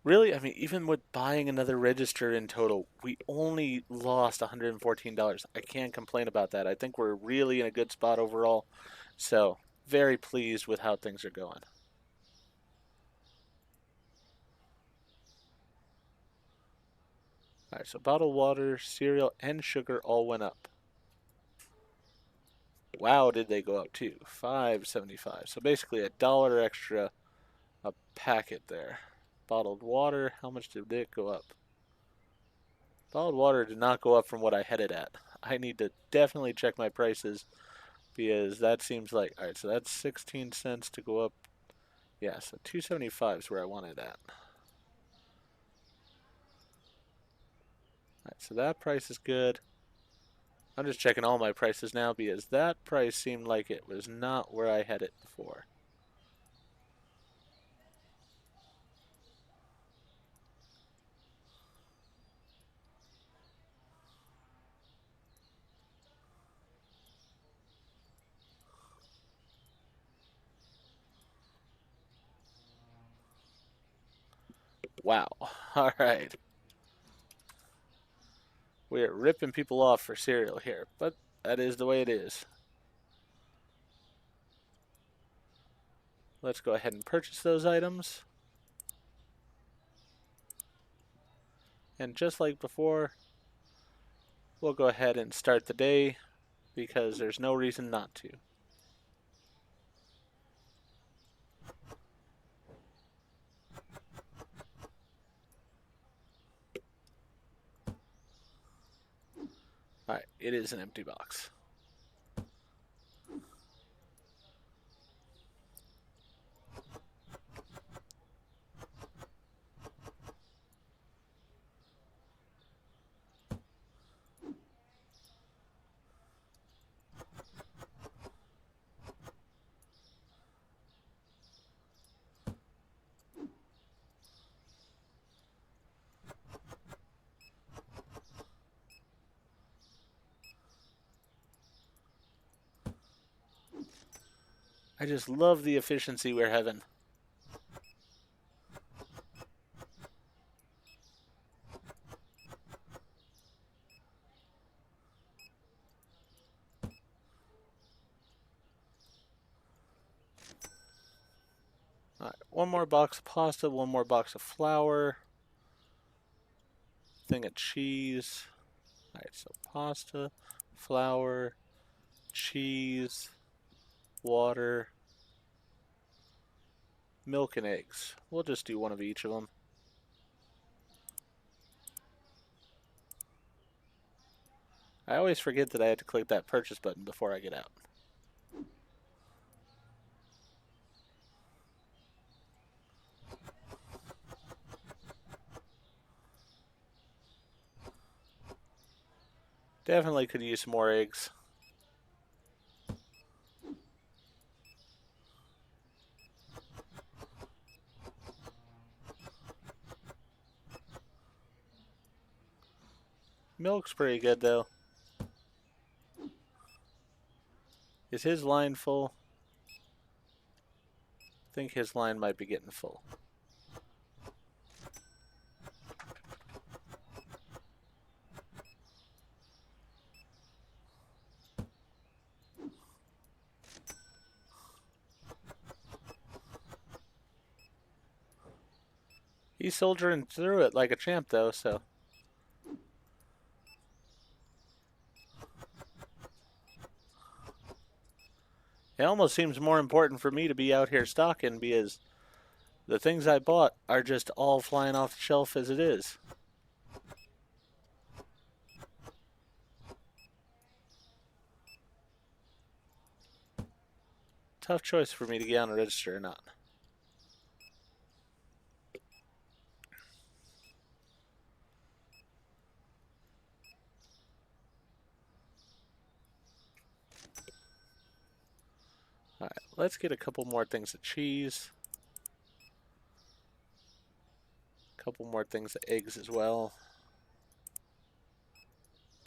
Really, I mean, even with buying another register in total, we only lost $114. I can't complain about that. I think we're really in a good spot overall. So, very pleased with how things are going. All right, so bottled water, cereal, and sugar all went up. Wow, did they go up too? 5.75. So basically a dollar extra a packet there. Bottled water, how much did it go up? Bottled water did not go up from what I had it at. I need to definitely check my prices because that seems like, all right, so that's 16 cents to go up. Yeah, so 2.75 is where I want it at. All right, so that price is good. I'm just checking all my prices now because that price seemed like it was not where I had it before. Wow. All right. We are ripping people off for cereal here, but that is the way it is. Let's go ahead and purchase those items. And just like before, we'll go ahead and start the day because there's no reason not to. Alright, it is an empty box. I just love the efficiency we're having. Alright, one more box of pasta, one more box of flour, thing of cheese. Alright, so pasta, flour, cheese, water, milk, and eggs. We'll just do one of each of them. I always forget that I had to click that purchase button before I get out. Definitely could use some more eggs. Milk's pretty good though. Is his line full? I think his line might be getting full. He's soldiering through it like a champ, though, so. It almost seems more important for me to be out here stocking because the things I bought are just all flying off the shelf as it is. Tough choice for me to get on a register or not. Alright, let's get a couple more things of cheese. A couple more things of eggs as well.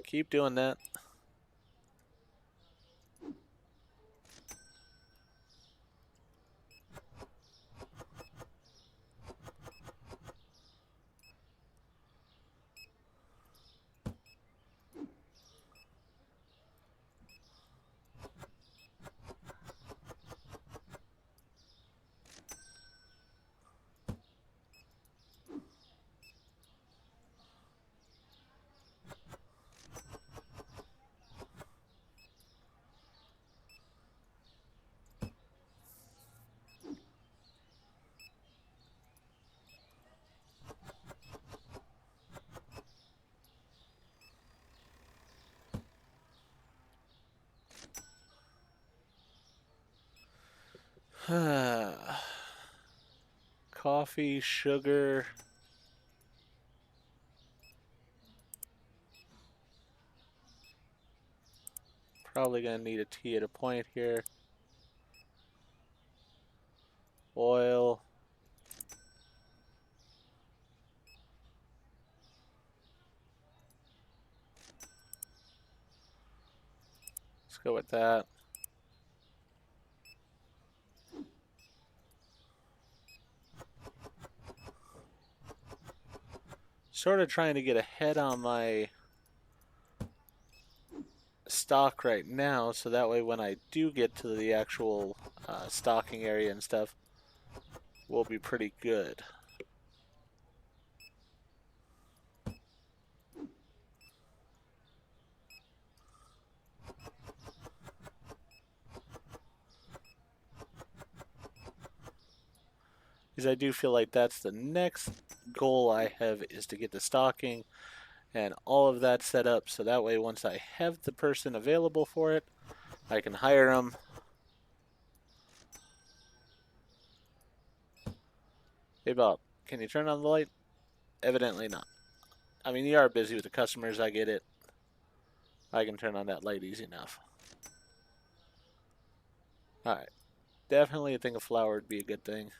Keep doing that. Coffee, sugar. Probably gonna need a tea at a point here. Oil. Let's go with that. Sort of trying to get ahead on my stock right now, so that way when I do get to the actual stocking area and stuff, we'll be pretty good. Because I do feel like that's the next goal I have, is to get the stocking and all of that set up, so that way once I have the person available for it, I can hire them. Hey Bob, can you turn on the light? Evidently not. I mean, you are busy with the customers, I get it. I can turn on that light easy enough. Alright, definitely a thing of flour would be a good thing.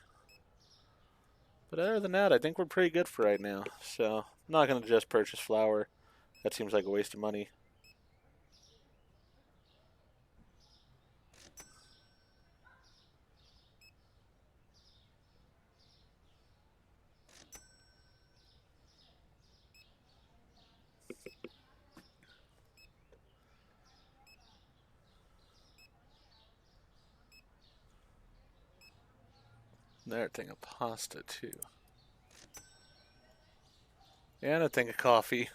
But other than that, I think we're pretty good for right now. So, I'm not going to just purchase flour. That seems like a waste of money. Another thing of pasta, too. And a thing of coffee.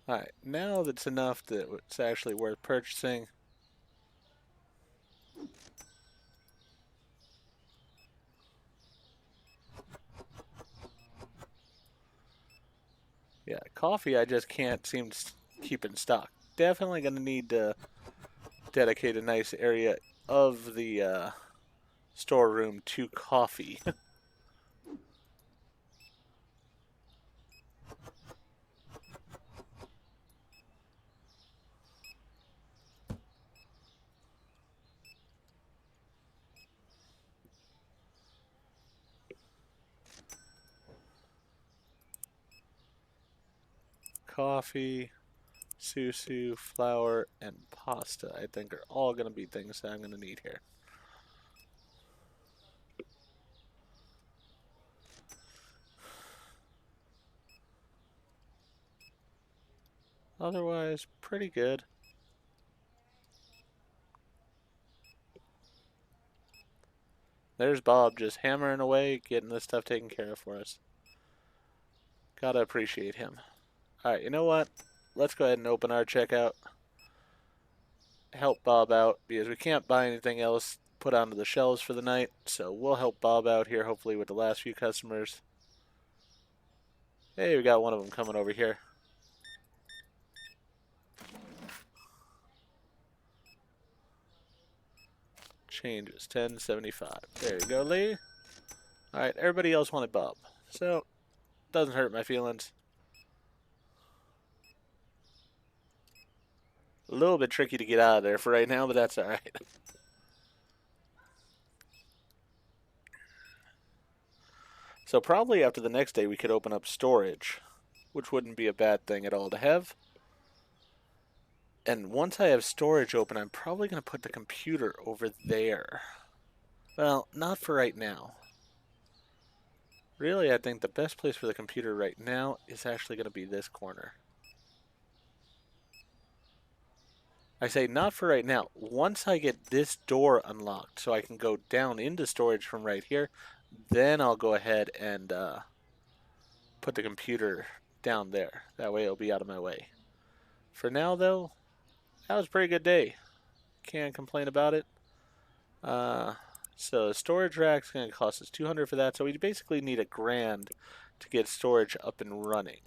Alright, now that's enough that it's actually worth purchasing. Yeah, coffee I just can't seem to keep in stock. Definitely going to need to dedicate a nice area of the storeroom to coffee. Coffee, susu, flour, and pasta, I think, are all going to be things that I'm going to need here. Otherwise, pretty good. There's Bob just hammering away, getting this stuff taken care of for us. Gotta appreciate him. Alright, you know what? Let's go ahead and open our checkout. Help Bob out, because we can't buy anything else put onto the shelves for the night. So we'll help Bob out here, hopefully with the last few customers. Hey, we got one of them coming over here. Changes, 1075. There you go, Lee. Alright, everybody else wanted Bob. So, doesn't hurt my feelings. A little bit tricky to get out of there for right now, but that's alright. So probably after the next day we could open up storage, which wouldn't be a bad thing at all to have. And once I have storage open, I'm probably going to put the computer over there. Well, not for right now. Really, I think the best place for the computer right now is actually going to be this corner. I say not for right now. Once I get this door unlocked so I can go down into storage from right here, then I'll go ahead and put the computer down there. That way it'll be out of my way. For now, though, that was a pretty good day. Can't complain about it. So storage rack's going to cost us $200 for that. So we basically need $1,000 to get storage up and running.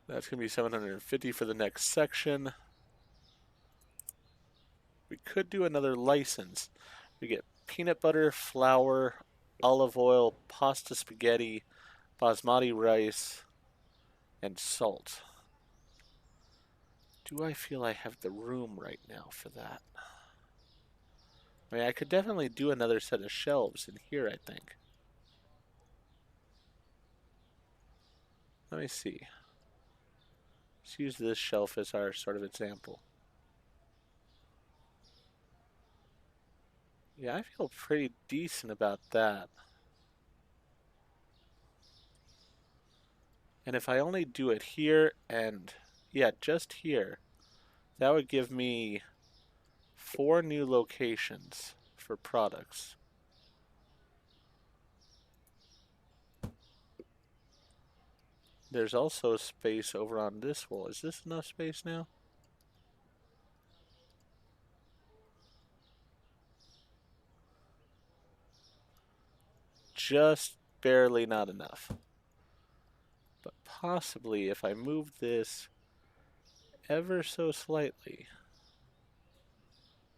That's going to be $750 for the next section. We could do another license. We get peanut butter, flour, olive oil, pasta spaghetti, basmati rice, and salt. Do I feel I have the room right now for that? I mean, I could definitely do another set of shelves in here, I think. Let me see. Let's use this shelf as our sort of example. Yeah, I feel pretty decent about that. And if I only do it here and, yeah, just here, that would give me 4 new locations for products. There's also space over on this wall. Is this enough space now? Just barely not enough. But possibly if I move this ever so slightly.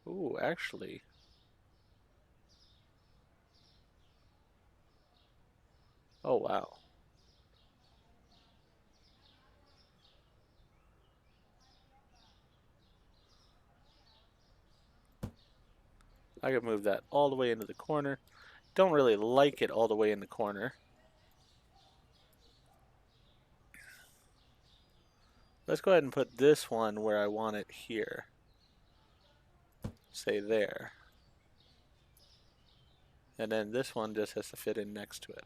Ooh, actually. Oh, wow. I could move that all the way into the corner. Don't really like it all the way in the corner. Let's go ahead and put this one where I want it here. Say there. And then this one just has to fit in next to it.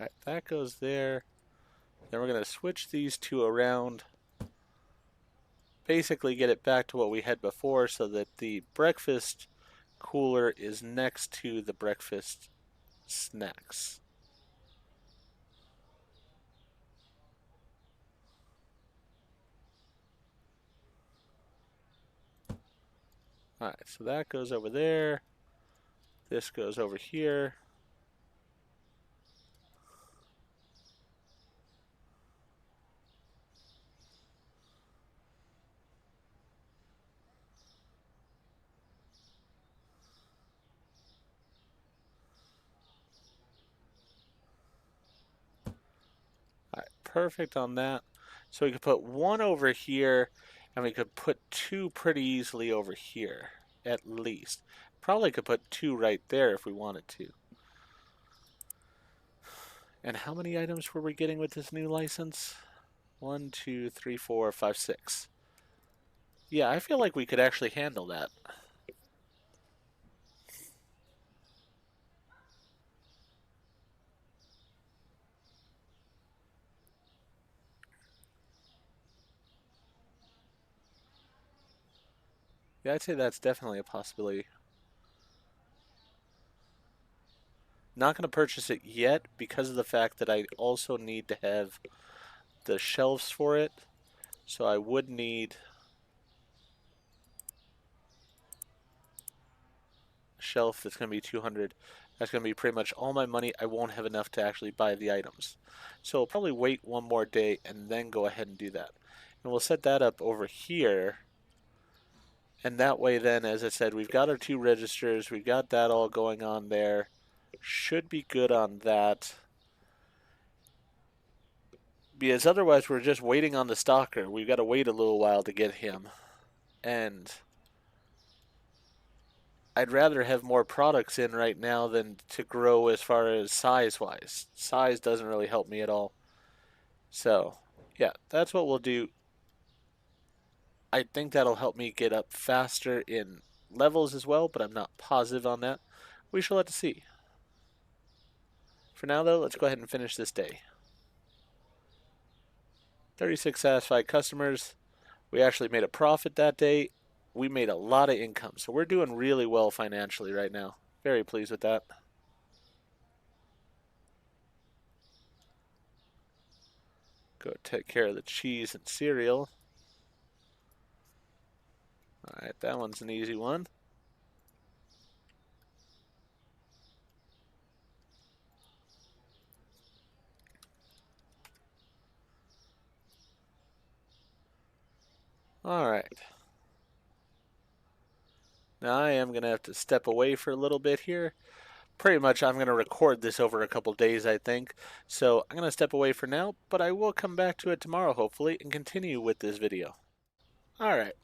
Alright, that goes there. Then we're going to switch these two around. Basically get it back to what we had before so that the breakfast cooler is next to the breakfast snacks. Alright, so that goes over there. This goes over here. Alright, perfect on that. So we could put one over here, and we could put 2 pretty easily over here, at least. Probably could put 2 right there if we wanted to. And how many items were we getting with this new license? 1, 2, 3, 4, 5, 6. Yeah, I feel like we could actually handle that. Yeah, I'd say that's definitely a possibility. Not going to purchase it yet because of the fact that I also need to have the shelves for it. So I would need a shelf that's going to be 200. That's going to be pretty much all my money. I won't have enough to actually buy the items. So I'll probably wait one more day and then go ahead and do that. And we'll set that up over here. And that way then, as I said, we've got our 2 registers. We've got that all going on there. Should be good on that. Because otherwise we're just waiting on the stalker. We've got to wait a little while to get him. And I'd rather have more products in right now than to grow as far as size-wise. Size doesn't really help me at all. So, yeah, that's what we'll do. I think that'll help me get up faster in levels as well, but I'm not positive on that. We shall have to see. For now, though, let's go ahead and finish this day. 36 satisfied customers. We actually made a profit that day. We made a lot of income, so we're doing really well financially right now. Very pleased with that. Go take care of the cheese and cereal. Alright, that one's an easy one. Alright. Now I am going to have to step away for a little bit here. Pretty much I'm going to record this over a couple days, I think. So I'm going to step away for now, but I will come back to it tomorrow, hopefully, and continue with this video. Alright,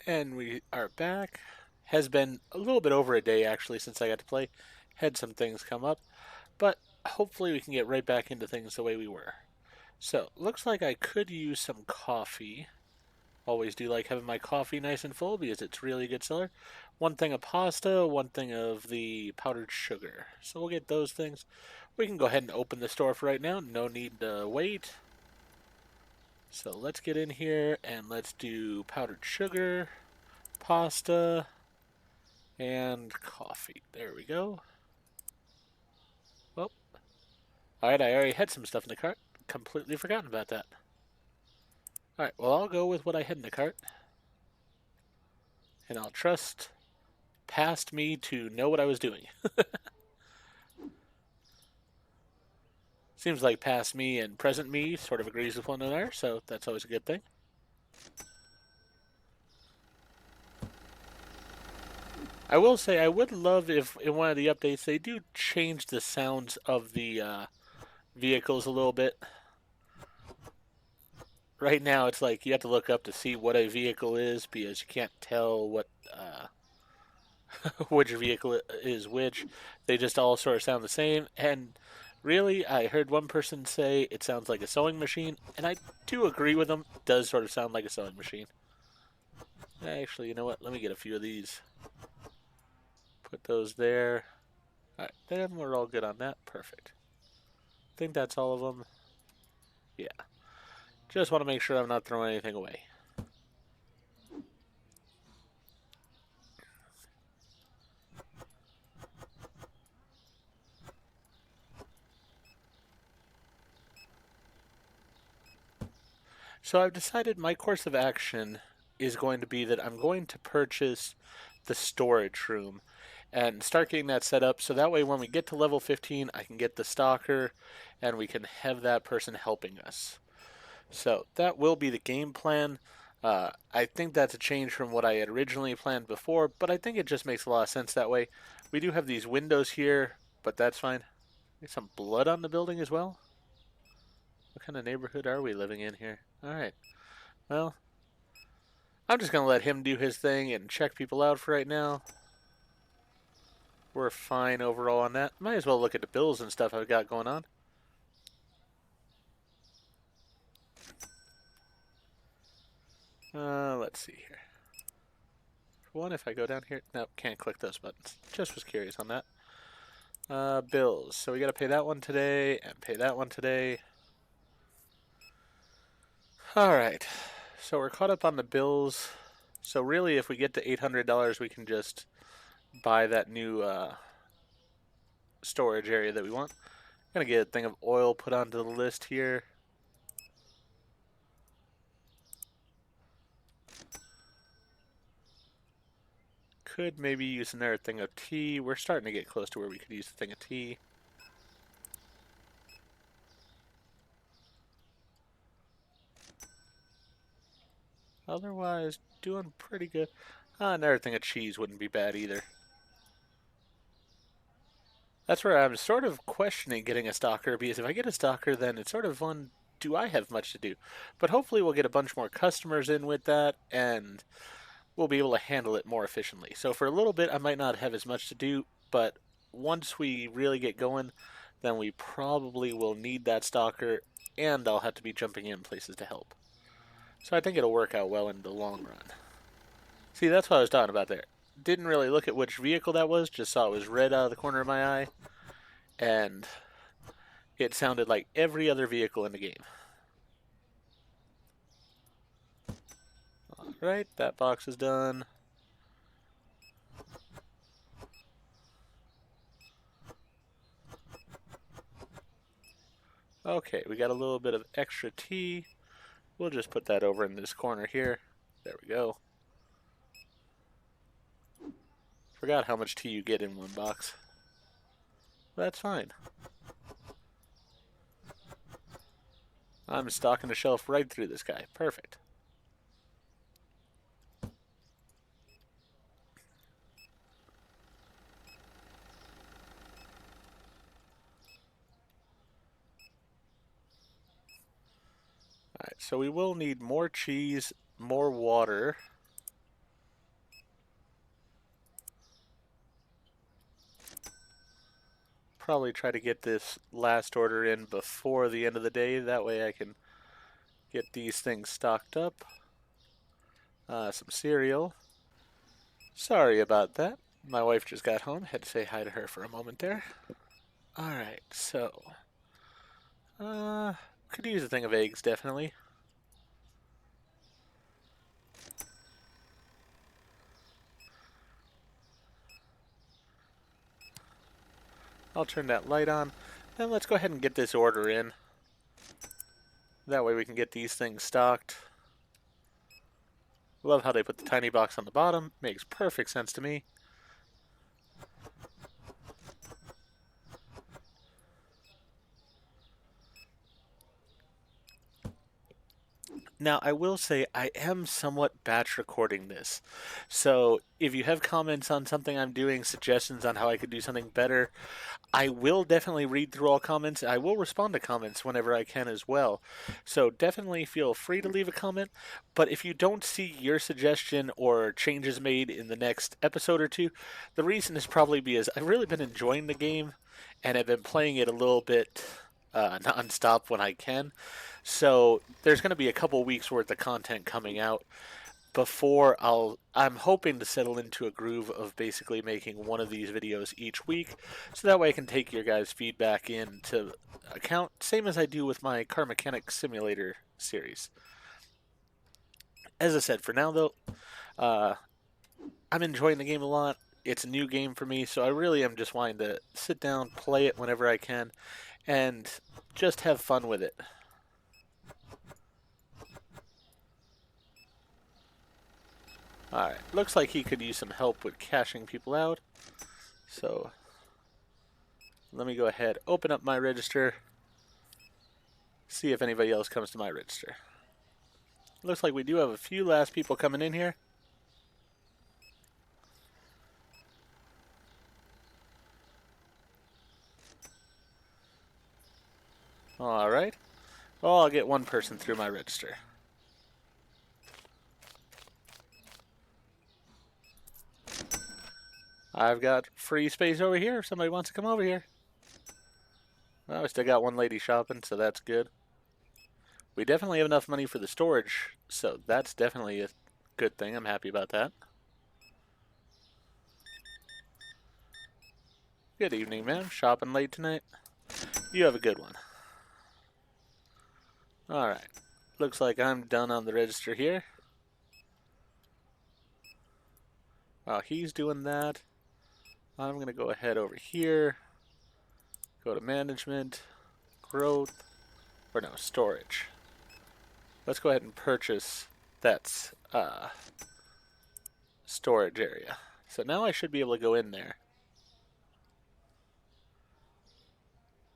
and we are back. Has been a little bit over a day, actually, since I got to play. Had some things come up, but hopefully we can get right back into things the way we were. So, looks like I could use some coffee. Always do like having my coffee nice and full because it's really good seller. One thing of pasta, one thing of the powdered sugar. So we'll get those things. We can go ahead and open the store for right now. No need to wait. So let's get in here and let's do powdered sugar, pasta, and coffee. There we go. Well, alright, I already had some stuff in the cart. Completely forgotten about that. Alright, well, I'll go with what I had in the cart. And I'll trust past me to know what I was doing. Seems like past me and present me sort of agrees with one another, so that's always a good thing. I will say I would love if in one of the updates they do change the sounds of the vehicles a little bit. Right now it's like you have to look up to see what a vehicle is because you can't tell what which vehicle is which. They just all sort of sound the same. And really, I heard one person say it sounds like a sewing machine, and I do agree with them. It does sort of sound like a sewing machine. Actually, you know what? Let me get a few of these. Put those there. Alright, then we're all good on that. Perfect. I think that's all of them. Yeah. Just want to make sure I'm not throwing anything away. So I've decided my course of action is going to be that I'm going to purchase the storage room and start getting that set up so that way when we get to level 15 I can get the stalker and we can have that person helping us. So that will be the game plan. I think that's a change from what I had originally planned before, but I think it just makes a lot of sense that way. We do have these windows here, but that's fine. There's some blood on the building as well. What kind of neighborhood are we living in here? Alright. Well, I'm just going to let him do his thing and check people out for right now. We're fine overall on that. Might as well look at the bills and stuff I've got going on. Let's see here. One, if I go down here, nope, can't click those buttons. Just was curious on that. Bills. So we got to pay that one today and pay that one today. All right. So we're caught up on the bills. So really, if we get to $800, we can just buy that new storage area that we want. I'm gonna get a thing of oil put onto the list here. Could maybe use another thing of tea. We're starting to get close to where we could use a thing of tea. Otherwise, doing pretty good. Another thing of cheese wouldn't be bad either. That's where I'm sort of questioning getting a stalker, because if I get a stalker, then it's sort of fun. Do I have much to do? But hopefully we'll get a bunch more customers in with that, and we'll be able to handle it more efficiently. So for a little bit, I might not have as much to do, but once we really get going, then we probably will need that stalker, and I'll have to be jumping in places to help. So I think it'll work out well in the long run. See, that's what I was talking about there. Didn't really look at which vehicle that was, just saw it was red out of the corner of my eye, and it sounded like every other vehicle in the game. Alright, that box is done. Okay, we got a little bit of extra tea. We'll just put that over in this corner here. There we go. Forgot how much tea you get in one box. That's fine. I'm stocking the shelf right through this guy. Perfect. Alright, so we will need more cheese, more water. Probably try to get this last order in before the end of the day. That way I can get these things stocked up. Some cereal. Sorry about that. My wife just got home. Had to say hi to her for a moment there. Alright, so... could use a thing of eggs, definitely. I'll turn that light on. Then let's go ahead and get this order in. That way we can get these things stocked. Love how they put the tiny box on the bottom. Makes perfect sense to me. Now, I will say I am somewhat batch recording this. So if you have comments on something I'm doing, suggestions on how I could do something better, I will definitely read through all comments. I will respond to comments whenever I can as well. So definitely feel free to leave a comment. But if you don't see your suggestion or changes made in the next episode or two, the reason is probably because I've really been enjoying the game and have been playing it a little bit non-stop when I can. So there's going to be a couple weeks worth of content coming out before I'm hoping to settle into a groove of basically making one of these videos each week, so that way I can take your guys' feedback into account, same as I do with my Car Mechanic Simulator series. As I said, for now though, I'm enjoying the game a lot. It's a new game for me, so I really am just wanting to sit down, play it whenever I can, and just have fun with it. Alright, looks like he could use some help with cashing people out. So, let me go ahead, open up my register, see if anybody else comes to my register. Looks like we do have a few last people coming in here. Alright. Well, I'll get one person through my register. I've got free space over here if somebody wants to come over here. Well, we still got one lady shopping, so that's good. We definitely have enough money for the storage, so that's definitely a good thing. I'm happy about that. Good evening, ma'am. Shopping late tonight? You have a good one. Alright. Looks like I'm done on the register here. While he's doing that, I'm going to go ahead over here. Go to management, growth, or no, storage. Let's go ahead and purchase that storage area. So now I should be able to go in there.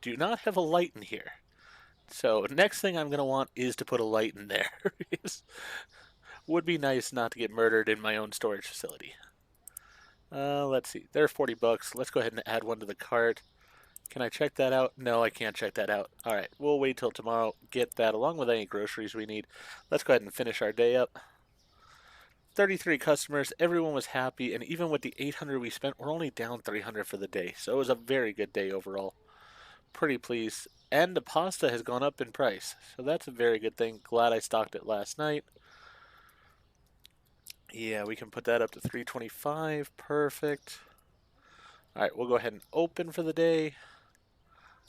Do not have a light in here. So next thing I'm going to want is to put a light in there. Would be nice not to get murdered in my own storage facility. Let's see. They're 40 bucks. Let's go ahead and add one to the cart. Can I check that out? No, I can't check that out. All right, we'll wait till tomorrow. Get that along with any groceries we need. Let's go ahead and finish our day up. 33 customers. Everyone was happy, and even with the 800 we spent, we're only down 300 for the day. So it was a very good day overall. Pretty pleased. And the pasta has gone up in price, so that's a very good thing. Glad I stocked it last night. Yeah, we can put that up to 325. Perfect. All right, we'll go ahead and open for the day.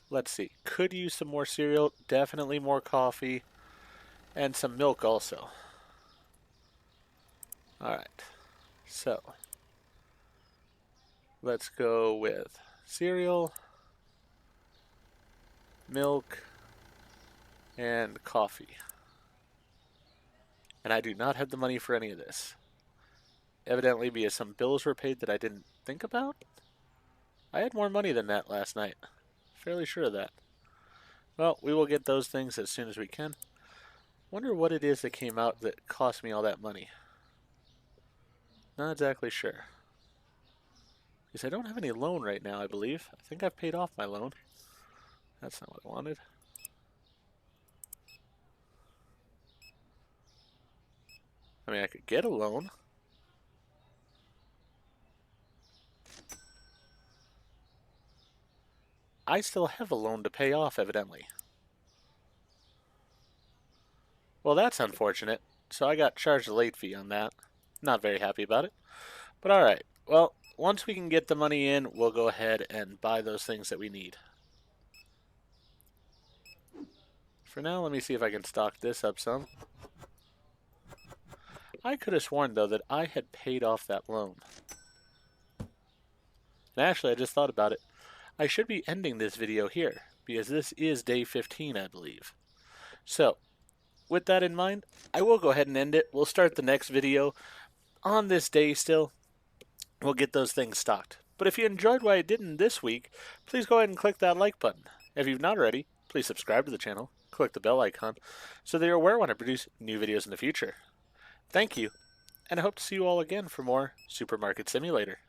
Let's see. Could use some more cereal. Definitely more coffee. And some milk also. Alright. So. Let's go with cereal, milk, and coffee. And I do not have the money for any of this. Evidently because some bills were paid that I didn't think about. I had more money than that last night. Fairly sure of that. Well, we will get those things as soon as we can. Wonder what it is that came out that cost me all that money. Not exactly sure. Because I don't have any loan right now, I believe. I think I've paid off my loan. That's not what I wanted. I mean, I could get a loan. I still have a loan to pay off, evidently. Well, that's unfortunate. So I got charged a late fee on that. Not very happy about it. But alright. Well, once we can get the money in, we'll go ahead and buy those things that we need. For now, let me see if I can stock this up some. I could have sworn, though, that I had paid off that loan. And actually, I just thought about it. I should be ending this video here, because this is day 15, I believe. So, with that in mind, I will go ahead and end it. We'll start the next video on this day still. We'll get those things stocked. But if you enjoyed what I did in this week, please go ahead and click that like button. If you've not already, please subscribe to the channel, click the bell icon, so that you're aware when I produce new videos in the future. Thank you, and I hope to see you all again for more Supermarket Simulator.